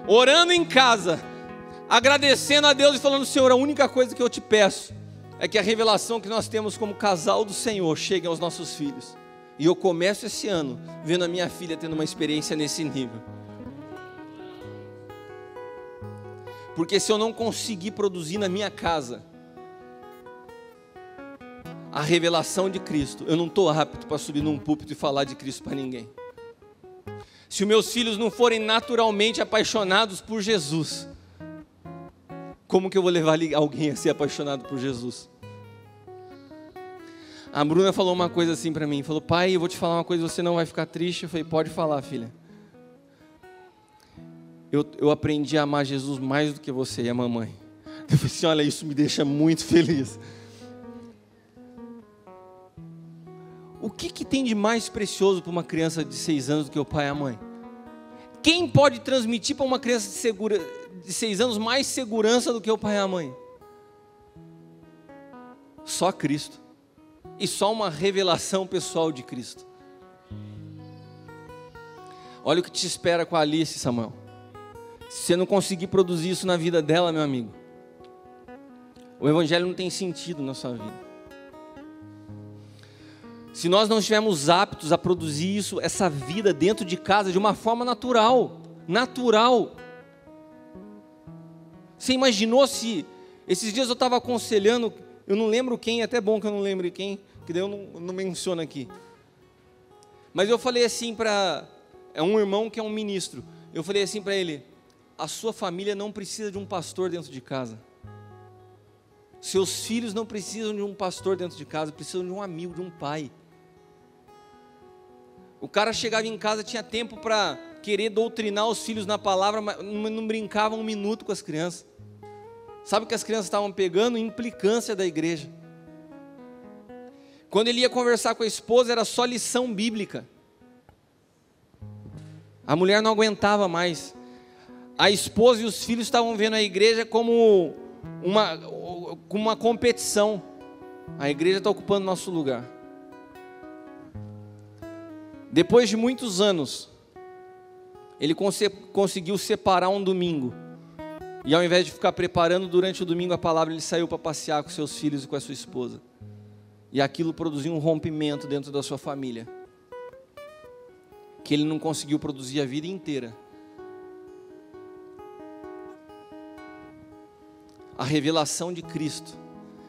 orando em casa, agradecendo a Deus e falando: Senhor, a única coisa que eu te peço é que a revelação que nós temos como casal do Senhor chegue aos nossos filhos. E eu começo esse ano vendo a minha filha tendo uma experiência nesse nível. Porque se eu não conseguir produzir na minha casa a revelação de Cristo, eu não estou apto para subir num púlpito e falar de Cristo para ninguém. Se os meus filhos não forem naturalmente apaixonados por Jesus, como que eu vou levar alguém a ser apaixonado por Jesus? A Bruna falou uma coisa assim para mim, falou: pai, eu vou te falar uma coisa, você não vai ficar triste. Eu falei: pode falar, filha. Eu aprendi a amar Jesus mais do que você e a mamãe. Eu falei assim: olha, isso me deixa muito feliz. O que tem de mais precioso para uma criança de 6 anos do que o pai e a mãe? Quem pode transmitir para uma criança de 6 anos mais segurança do que o pai e a mãe? Só Cristo. E só uma revelação pessoal de Cristo. Olha o que te espera com a Alice, Samuel. Se você não conseguir produzir isso na vida dela, meu amigo, o Evangelho não tem sentido na sua vida. Se nós não estivermos aptos a produzir isso, essa vida dentro de casa de uma forma natural. Você imaginou se... Esses dias eu estava aconselhando, eu não lembro quem, é até bom que eu não lembre quem, que daí eu não menciono aqui. Mas eu falei assim para... É um irmão que é um ministro. Eu falei assim para ele: a sua família não precisa de um pastor dentro de casa. Seus filhos não precisam de um pastor dentro de casa, precisam de um amigo, de um pai. O cara chegava em casa, tinha tempo para querer doutrinar os filhos na palavra, mas não brincava um minuto com as crianças. Sabe o que as crianças estavam pegando? Implicância da igreja. Quando ele ia conversar com a esposa, era só lição bíblica. A mulher não aguentava mais. A esposa e os filhos estavam vendo a igreja como uma competição. A igreja está ocupando nosso lugar. Depois de muitos anos, ele conseguiu separar um domingo. E ao invés de ficar preparando durante o domingo a palavra, ele saiu para passear com seus filhos e com a sua esposa. E aquilo produziu um rompimento dentro da sua família, que ele não conseguiu produzir a vida inteira. A revelação de Cristo,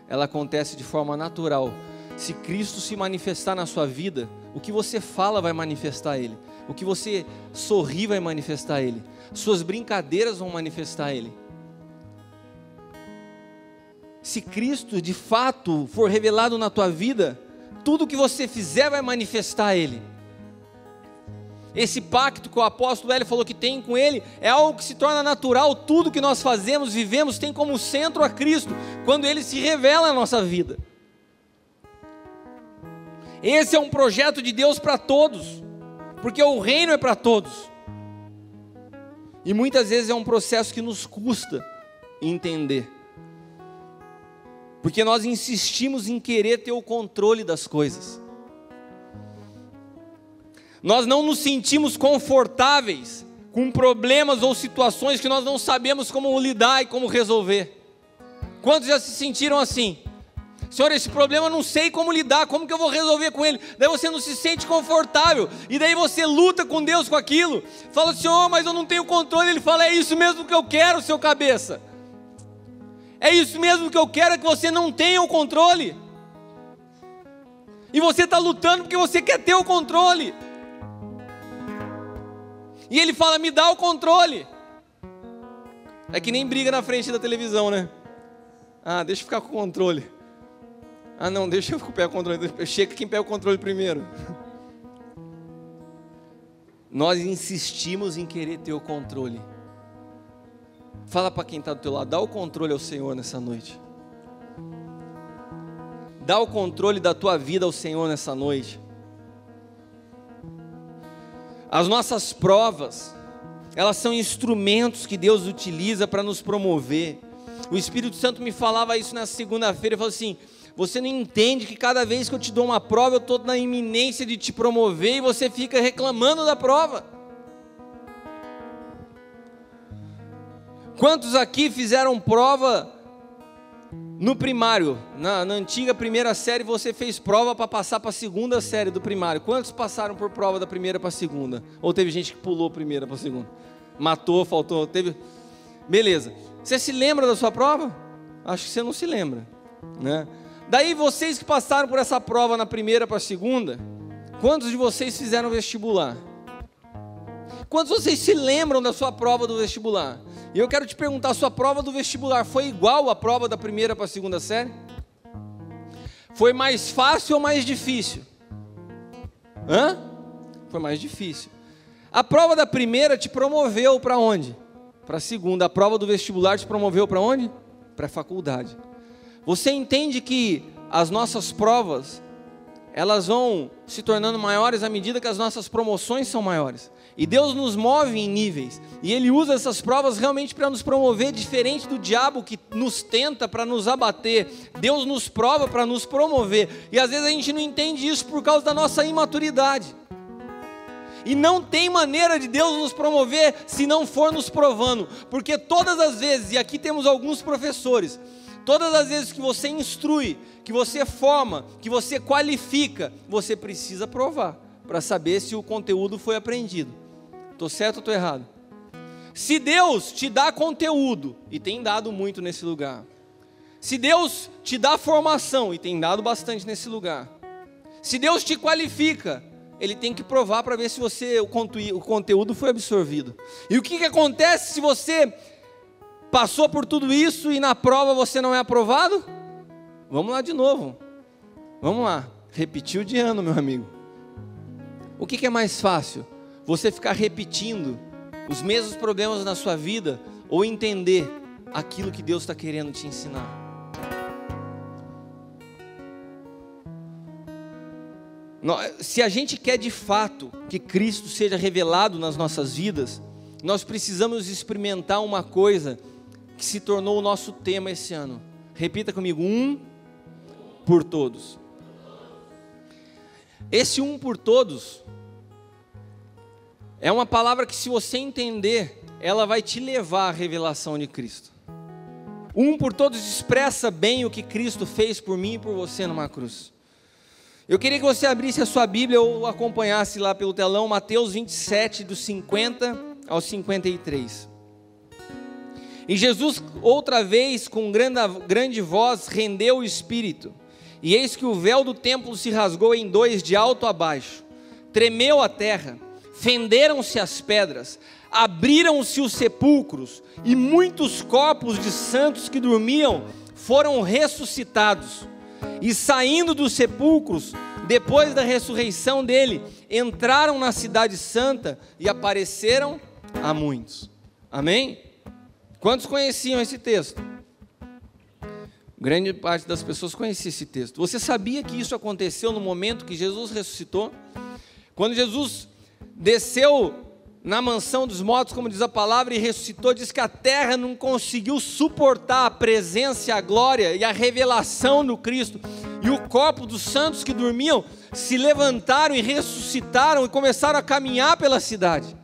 ela acontece de forma natural. Se Cristo se manifestar na sua vida, o que você fala vai manifestar Ele. O que você sorri vai manifestar Ele. Suas brincadeiras vão manifestar Ele. Se Cristo de fato for revelado na tua vida, tudo que você fizer vai manifestar Ele. Esse pacto que o apóstolo Hélio falou que tem com Ele é algo que se torna natural. Tudo que nós fazemos, vivemos, tem como centro a Cristo, quando Ele se revela na nossa vida. Esse é um projeto de Deus para todos, porque o reino é para todos. E muitas vezes é um processo que nos custa entender, porque nós insistimos em querer ter o controle das coisas. Nós não nos sentimos confortáveis com problemas ou situações que nós não sabemos como lidar e como resolver. Quantos já se sentiram assim? Senhor, esse problema eu não sei como lidar, como que eu vou resolver com ele? Daí você não se sente confortável, e daí você luta com Deus com aquilo, fala: Senhor, mas eu não tenho controle. Ele fala: é isso mesmo que eu quero, seu cabeça. É isso mesmo que eu quero, é que você não tenha o controle. E você está lutando porque você quer ter o controle. E Ele fala: me dá o controle. É que nem briga na frente da televisão, né? Ah, deixa eu ficar com o controle. Ah, não, deixa eu pegar o controle. Chega quem pega o controle primeiro. Nós insistimos em querer ter o controle. Fala para quem está do teu lado, dá o controle ao Senhor nessa noite. Dá o controle da tua vida ao Senhor nessa noite. As nossas provas, elas são instrumentos que Deus utiliza para nos promover. O Espírito Santo me falava isso na segunda-feira, ele falou assim: você não entende que cada vez que eu te dou uma prova, eu estou na iminência de te promover e você fica reclamando da prova. Quantos aqui fizeram prova no primário? Na antiga primeira série você fez prova para passar para a segunda série do primário. Quantos passaram por prova da primeira para a segunda? Ou teve gente que pulou a primeira para a segunda? Matou, faltou, teve... Beleza. Você se lembra da sua prova? Acho que você não se lembra, né? Daí vocês que passaram por essa prova na primeira para a segunda, quantos de vocês fizeram vestibular? Quantos de vocês se lembram da sua prova do vestibular? E eu quero te perguntar, a sua prova do vestibular foi igual à prova da primeira para a segunda série? Foi mais fácil ou mais difícil? Foi mais difícil. A prova da primeira te promoveu para onde? Para a segunda. A prova do vestibular te promoveu para onde? Para a faculdade. Você entende que as nossas provas, elas vão se tornando maiores à medida que as nossas promoções são maiores. E Deus nos move em níveis. E Ele usa essas provas realmente para nos promover, diferente do diabo que nos tenta para nos abater. Deus nos prova para nos promover. E às vezes a gente não entende isso por causa da nossa imaturidade. E não tem maneira de Deus nos promover se não for nos provando. Porque todas as vezes, e aqui temos alguns professores, todas as vezes que você instrui, que você forma, que você qualifica, você precisa provar para saber se o conteúdo foi aprendido. Estou certo ou estou errado? Se Deus te dá conteúdo, e tem dado muito nesse lugar, se Deus te dá formação, e tem dado bastante nesse lugar, se Deus te qualifica, Ele tem que provar para ver se o conteúdo foi absorvido. E o que acontece se você passou por tudo isso e na prova você não é aprovado? Vamos lá de novo. Vamos lá. Repetiu de ano, meu amigo. O que é mais fácil? Você ficar repetindo os mesmos problemas na sua vida ou entender aquilo que Deus está querendo te ensinar? Se a gente quer de fato que Cristo seja revelado nas nossas vidas, nós precisamos experimentar uma coisa que se tornou o nosso tema esse ano. Repita comigo: um por todos. Esse um por todos é uma palavra que, se você entender, ela vai te levar à revelação de Cristo. Um por todos expressa bem o que Cristo fez por mim e por você numa cruz. Eu queria que você abrisse a sua Bíblia ou acompanhasse lá pelo telão Mateus 27, dos 50 ao 53. E Jesus, outra vez, com grande voz, rendeu o Espírito. E eis que o véu do templo se rasgou em dois, de alto a baixo. Tremeu a terra, fenderam-se as pedras, abriram-se os sepulcros, e muitos corpos de santos que dormiam foram ressuscitados. E saindo dos sepulcros, depois da ressurreição dele, entraram na cidade santa e apareceram a muitos. Amém? Quantos conheciam esse texto? Grande parte das pessoas conhecia esse texto. Você sabia que isso aconteceu no momento que Jesus ressuscitou? Quando Jesus desceu na mansão dos mortos, como diz a palavra, e ressuscitou, diz que a terra não conseguiu suportar a presença, a glória e a revelação do Cristo. E o corpo dos santos que dormiam se levantaram e ressuscitaram e começaram a caminhar pela cidade.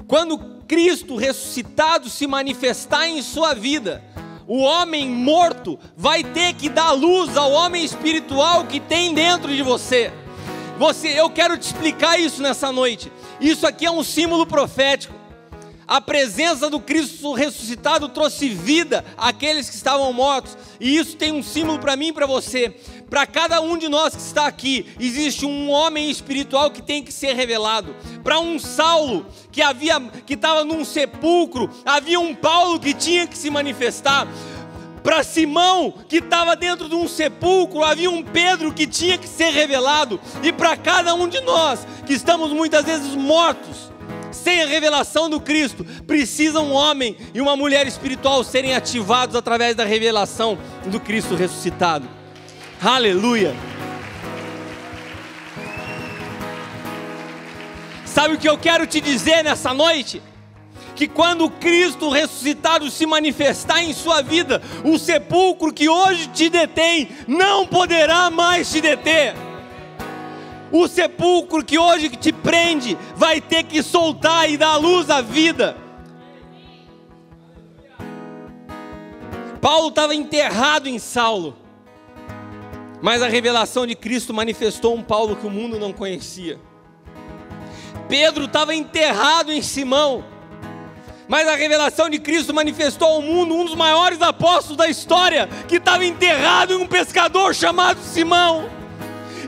Quando Cristo ressuscitado se manifestar em sua vida, o homem morto vai ter que dar luz ao homem espiritual que tem dentro de você. Eu quero te explicar isso nessa noite. Isso aqui é um símbolo profético. A presença do Cristo ressuscitado trouxe vida àqueles que estavam mortos. E isso tem um símbolo para mim e para você. Para cada um de nós que está aqui, existe um homem espiritual que tem que ser revelado. Para um Saulo que estava num sepulcro, havia um Paulo que tinha que se manifestar. Para Simão, que estava dentro de um sepulcro, havia um Pedro que tinha que ser revelado. E para cada um de nós, que estamos muitas vezes mortos, sem a revelação do Cristo, precisa um homem e uma mulher espiritual serem ativados através da revelação do Cristo ressuscitado. Aleluia! Sabe o que eu quero te dizer nessa noite? Que quando o Cristo ressuscitado se manifestar em sua vida, o sepulcro que hoje te detém não poderá mais te deter. O sepulcro que hoje te prende vai ter que soltar e dar luz à vida. Paulo estava enterrado em Saulo, mas a revelação de Cristo manifestou um Paulo que o mundo não conhecia. Pedro estava enterrado em Simão, mas a revelação de Cristo manifestou ao mundo um dos maiores apóstolos da história, que estava enterrado em um pescador chamado Simão,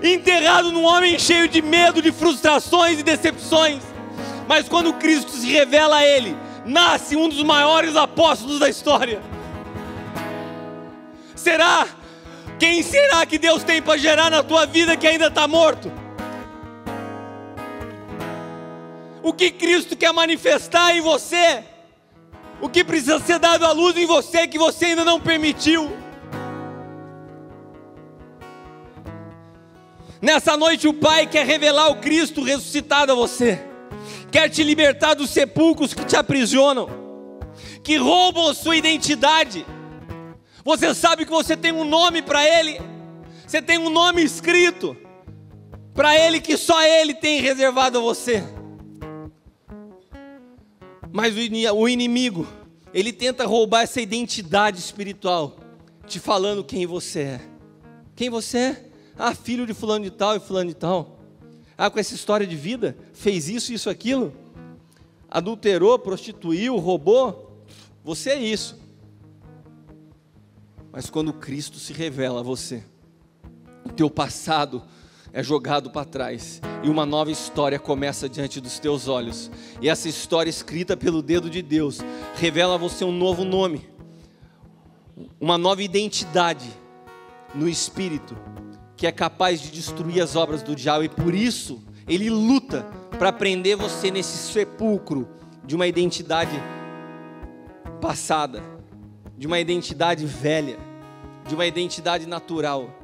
enterrado num homem cheio de medo, de frustrações e decepções. Mas quando Cristo se revela a ele, nasce um dos maiores apóstolos da história. Quem será que Deus tem para gerar na tua vida que ainda está morto? O que Cristo quer manifestar em você? O que precisa ser dado à luz em você que você ainda não permitiu? Nessa noite o Pai quer revelar o Cristo ressuscitado a você. Quer te libertar dos sepulcros que te aprisionam, que roubam a sua identidade. Você sabe que você tem um nome para Ele. Você tem um nome escrito para Ele que só Ele tem reservado a você. Mas o inimigo, ele tenta roubar essa identidade espiritual, te falando quem você é. Quem você é? Ah, filho de fulano de tal e fulano de tal. Ah, com essa história de vida, fez isso, isso, aquilo. Adulterou, prostituiu, roubou. Você é isso. Mas quando Cristo se revela a você, o teu passado é jogado para trás e uma nova história começa diante dos teus olhos. E essa história escrita pelo dedo de Deus revela a você um novo nome, uma nova identidade no Espírito, que é capaz de destruir as obras do diabo. E por isso ele luta para prender você nesse sepulcro de uma identidade passada, de uma identidade velha, de uma identidade natural.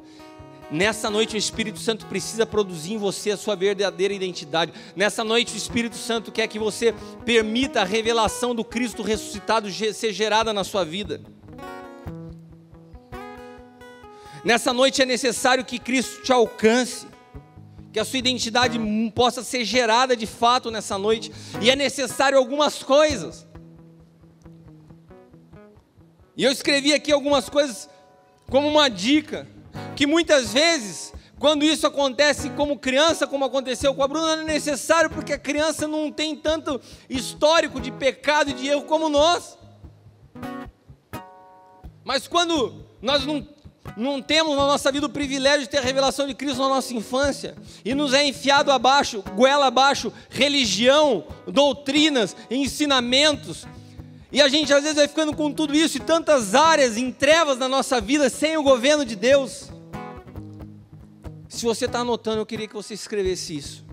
Nessa noite o Espírito Santo precisa produzir em você a sua verdadeira identidade. Nessa noite o Espírito Santo quer que você permita a revelação do Cristo ressuscitado ser gerada na sua vida. Nessa noite é necessário que Cristo te alcance, que a sua identidade possa ser gerada de fato nessa noite. E é necessário algumas coisas. E eu escrevi aqui algumas coisas como uma dica, que muitas vezes, quando isso acontece como criança, como aconteceu com a Bruna, não é necessário, porque a criança não tem tanto histórico de pecado e de erro como nós. Mas quando nós não temos na nossa vida o privilégio de ter a revelação de Cristo na nossa infância, e nos é enfiado abaixo, goela abaixo, religião, doutrinas, ensinamentos, e a gente às vezes vai ficando com tudo isso e tantas áreas em trevas na nossa vida, sem o governo de Deus. Se você está anotando, eu queria que você escrevesse isso.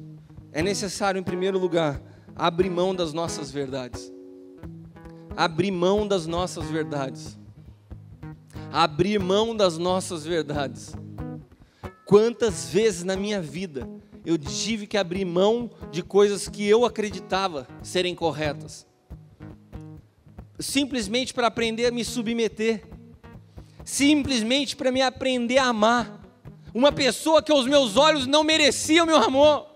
É necessário, em primeiro lugar, abrir mão das nossas verdades. Abrir mão das nossas verdades. Abrir mão das nossas verdades. Quantas vezes na minha vida eu tive que abrir mão de coisas que eu acreditava serem corretas, simplesmente para aprender a me submeter, simplesmente para me aprender a amar uma pessoa que aos meus olhos não merecia o meu amor.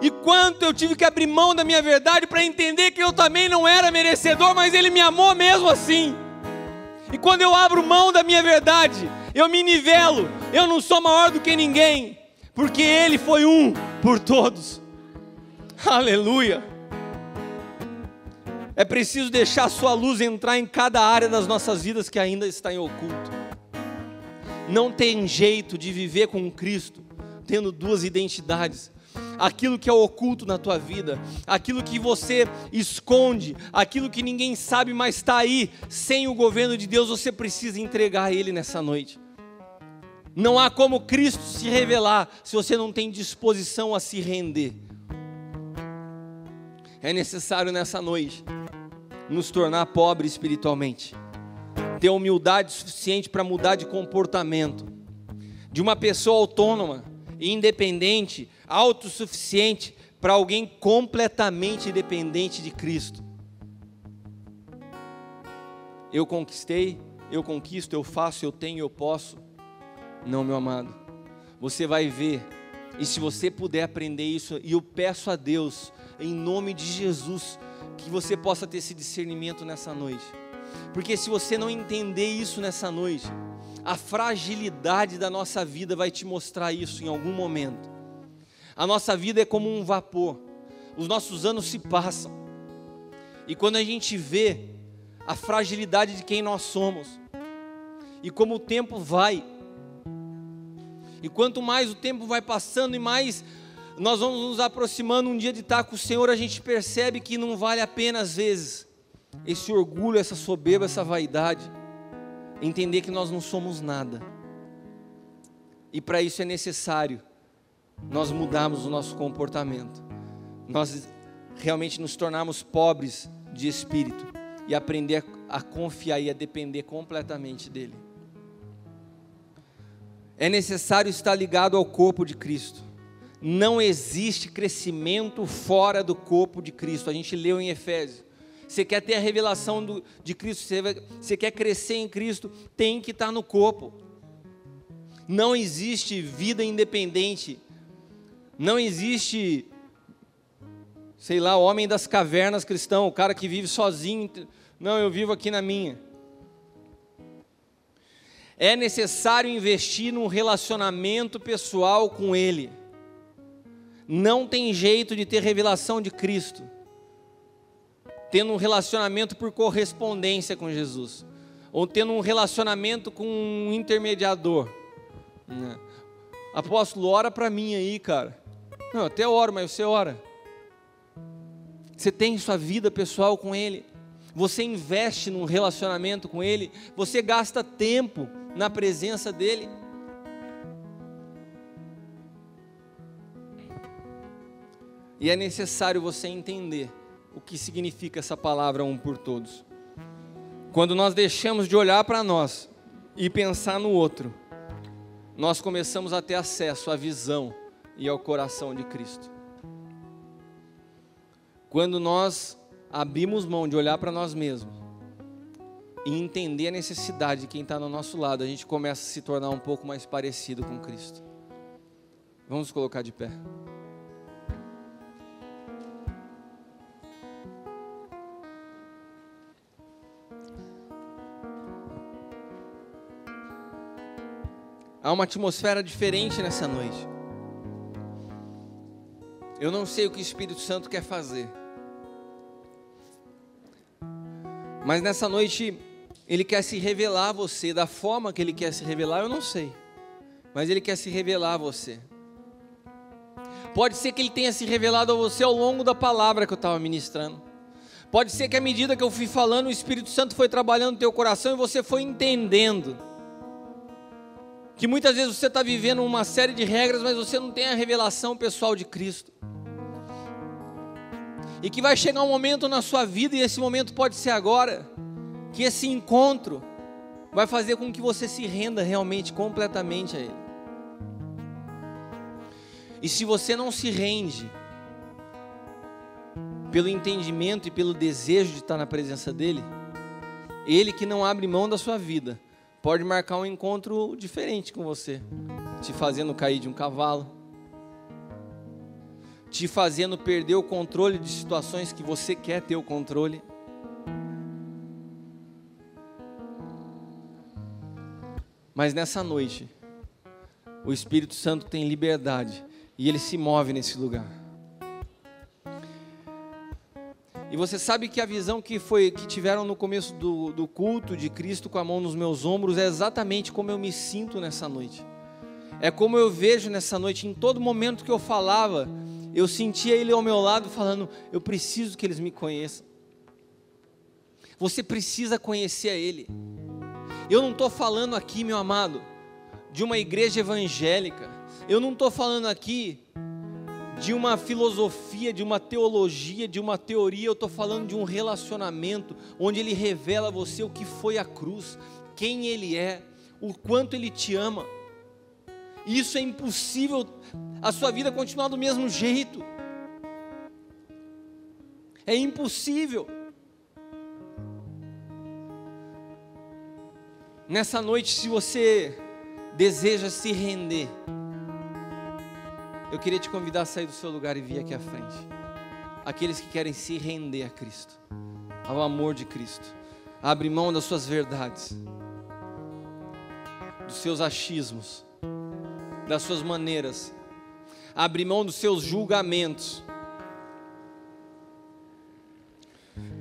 E quanto eu tive que abrir mão da minha verdade para entender que eu também não era merecedor, mas Ele me amou mesmo assim. E quando eu abro mão da minha verdade, eu me nivelo, eu não sou maior do que ninguém, porque Ele foi um por todos. Aleluia. É preciso deixar a sua luz entrar em cada área das nossas vidas que ainda está em oculto. Não tem jeito de viver com Cristo tendo duas identidades. Aquilo que é oculto na tua vida, aquilo que você esconde, aquilo que ninguém sabe, mas está aí, sem o governo de Deus, você precisa entregar a Ele nessa noite. Não há como Cristo se revelar se você não tem disposição a se render. É necessário nessa noite nos tornar pobres espiritualmente, ter humildade suficiente para mudar de comportamento, de uma pessoa autônoma, independente, autossuficiente, para alguém completamente dependente de Cristo. Eu conquistei, eu conquisto, eu faço, eu tenho, eu posso. Não, meu amado, você vai ver, e se você puder aprender isso, e eu peço a Deus, em nome de Jesus, que você possa ter esse discernimento nessa noite, porque se você não entender isso nessa noite, a fragilidade da nossa vida vai te mostrar isso em algum momento. A nossa vida é como um vapor, os nossos anos se passam, e quando a gente vê a fragilidade de quem nós somos, e como o tempo vai, e quanto mais o tempo vai passando e mais nós vamos nos aproximando um dia de estar com o Senhor, a gente percebe que não vale a pena às vezes esse orgulho, essa soberba, essa vaidade, entender que nós não somos nada, e para isso é necessário nós mudarmos o nosso comportamento, nós realmente nos tornarmos pobres de espírito e aprender a confiar e a depender completamente dEle. É necessário estar ligado ao corpo de Cristo. Não existe crescimento fora do corpo de Cristo. A gente leu em Efésios. Você quer ter a revelação de Cristo, você quer crescer em Cristo, tem que estar no corpo. Não existe vida independente. Não existe, sei lá, o homem das cavernas cristão, o cara que vive sozinho. Não, eu vivo aqui na minha. É necessário investir num relacionamento pessoal com Ele. Não tem jeito de ter revelação de Cristo tendo um relacionamento por correspondência com Jesus, ou tendo um relacionamento com um intermediador. Apóstolo, ora para mim aí, cara. Não, eu até oro, mas você ora. Você tem sua vida pessoal com Ele, você investe num relacionamento com Ele, você gasta tempo na presença dEle. E é necessário você entender o que significa essa palavra um por todos. Quando nós deixamos de olhar para nós e pensar no outro, nós começamos a ter acesso à visão e ao coração de Cristo. Quando nós abrimos mão de olhar para nós mesmos e entender a necessidade de quem está no nosso lado, a gente começa a se tornar um pouco mais parecido com Cristo. Vamos colocar de pé. Há uma atmosfera diferente nessa noite. Eu não sei o que o Espírito Santo quer fazer, mas nessa noite Ele quer se revelar a você, da forma que Ele quer se revelar, eu não sei, mas Ele quer se revelar a você. Pode ser que Ele tenha se revelado a você ao longo da palavra que eu estava ministrando. Pode ser que à medida que eu fui falando, o Espírito Santo foi trabalhando no teu coração e você foi entendendo que muitas vezes você está vivendo uma série de regras, mas você não tem a revelação pessoal de Cristo. E que vai chegar um momento na sua vida, e esse momento pode ser agora, que esse encontro vai fazer com que você se renda realmente, completamente a Ele. E se você não se rende, pelo entendimento e pelo desejo de estar na presença dEle, Ele que não abre mão da sua vida, pode marcar um encontro diferente com você, te fazendo cair de um cavalo, te fazendo perder o controle de situações que você quer ter o controle. Mas nessa noite, o Espírito Santo tem liberdade e Ele se move nesse lugar. E você sabe que a visão que tiveram no começo do culto de Cristo com a mão nos meus ombros é exatamente como eu me sinto nessa noite. É como eu vejo nessa noite. Em todo momento que eu falava, eu sentia Ele ao meu lado falando: eu preciso que eles me conheçam. Você precisa conhecer a Ele. Eu não estou falando aqui, meu amado, de uma igreja evangélica. Eu não estou falando aqui de uma filosofia, de uma teologia, de uma teoria. Eu estou falando de um relacionamento onde Ele revela a você o que foi a cruz, quem Ele é, o quanto Ele te ama. Isso é impossível a sua vida continuar do mesmo jeito. É impossível. Nessa noite, se você deseja se render, eu queria te convidar a sair do seu lugar e vir aqui à frente. Aqueles que querem se render a Cristo, ao amor de Cristo, abre mão das suas verdades, dos seus achismos, das suas maneiras, abre mão dos seus julgamentos.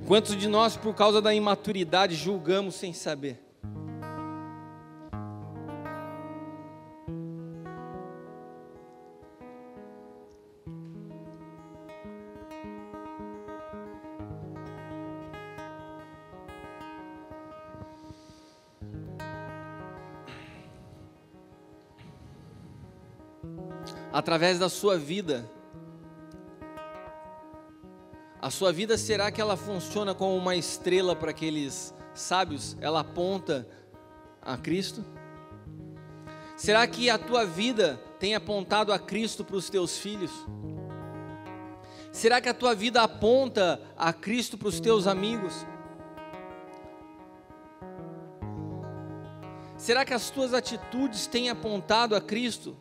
Quantos de nós, por causa da imaturidade, julgamos sem saber? Através da sua vida, a sua vida, será que ela funciona como uma estrela para aqueles sábios? Ela aponta a Cristo? Será que a tua vida tem apontado a Cristo para os teus filhos? Será que a tua vida aponta a Cristo para os teus amigos? Será que as tuas atitudes têm apontado a Cristo?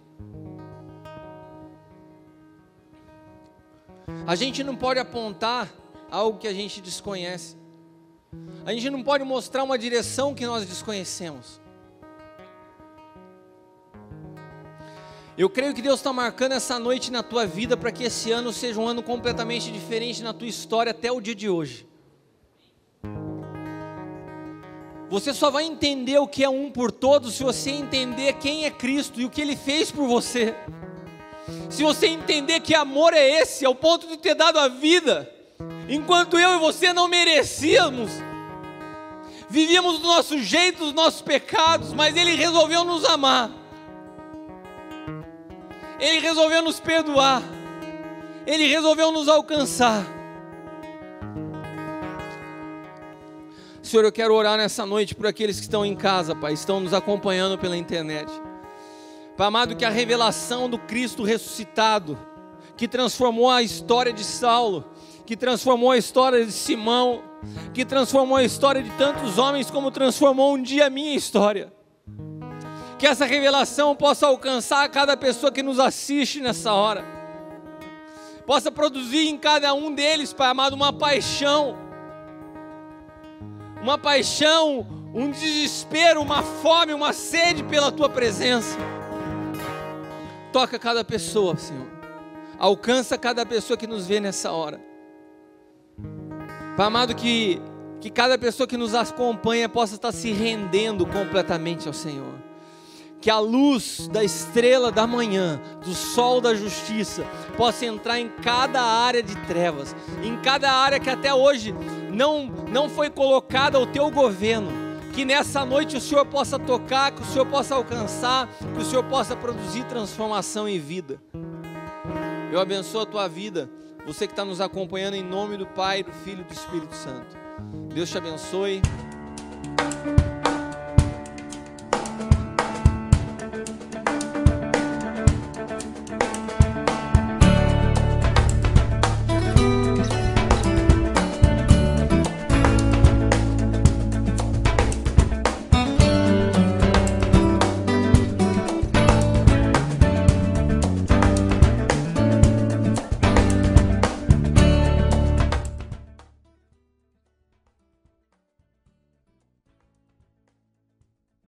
A gente não pode apontar algo que a gente desconhece. A gente não pode mostrar uma direção que nós desconhecemos. Eu creio que Deus está marcando essa noite na tua vida para que esse ano seja um ano completamente diferente na tua história até o dia de hoje. Você só vai entender o que é um por todos se você entender quem é Cristo e o que Ele fez por você. Se você entender que amor é esse, ao ponto de ter dado a vida, enquanto eu e você não merecíamos, vivíamos do nosso jeito, dos nossos pecados, mas Ele resolveu nos amar, Ele resolveu nos perdoar, Ele resolveu nos alcançar. Senhor, eu quero orar nessa noite por aqueles que estão em casa, Pai, estão nos acompanhando pela internet. Pai amado, que a revelação do Cristo ressuscitado, que transformou a história de Saulo, que transformou a história de Simão, que transformou a história de tantos homens, como transformou um dia a minha história, que essa revelação possa alcançar cada pessoa que nos assiste nessa hora, possa produzir em cada um deles, Pai amado, uma paixão, um desespero, uma fome, uma sede pela Tua presença. Toca cada pessoa, Senhor. Alcança cada pessoa que nos vê nessa hora. Pai amado, que cada pessoa que nos acompanha possa estar se rendendo completamente ao Senhor. Que a luz da estrela da manhã, do sol da justiça, possa entrar em cada área de trevas, em cada área que até hoje não foi colocada ao Teu governo. Que nessa noite o Senhor possa tocar, que o Senhor possa alcançar, que o Senhor possa produzir transformação em vida. Eu abençoo a tua vida, você que está nos acompanhando, em nome do Pai, do Filho e do Espírito Santo. Deus te abençoe.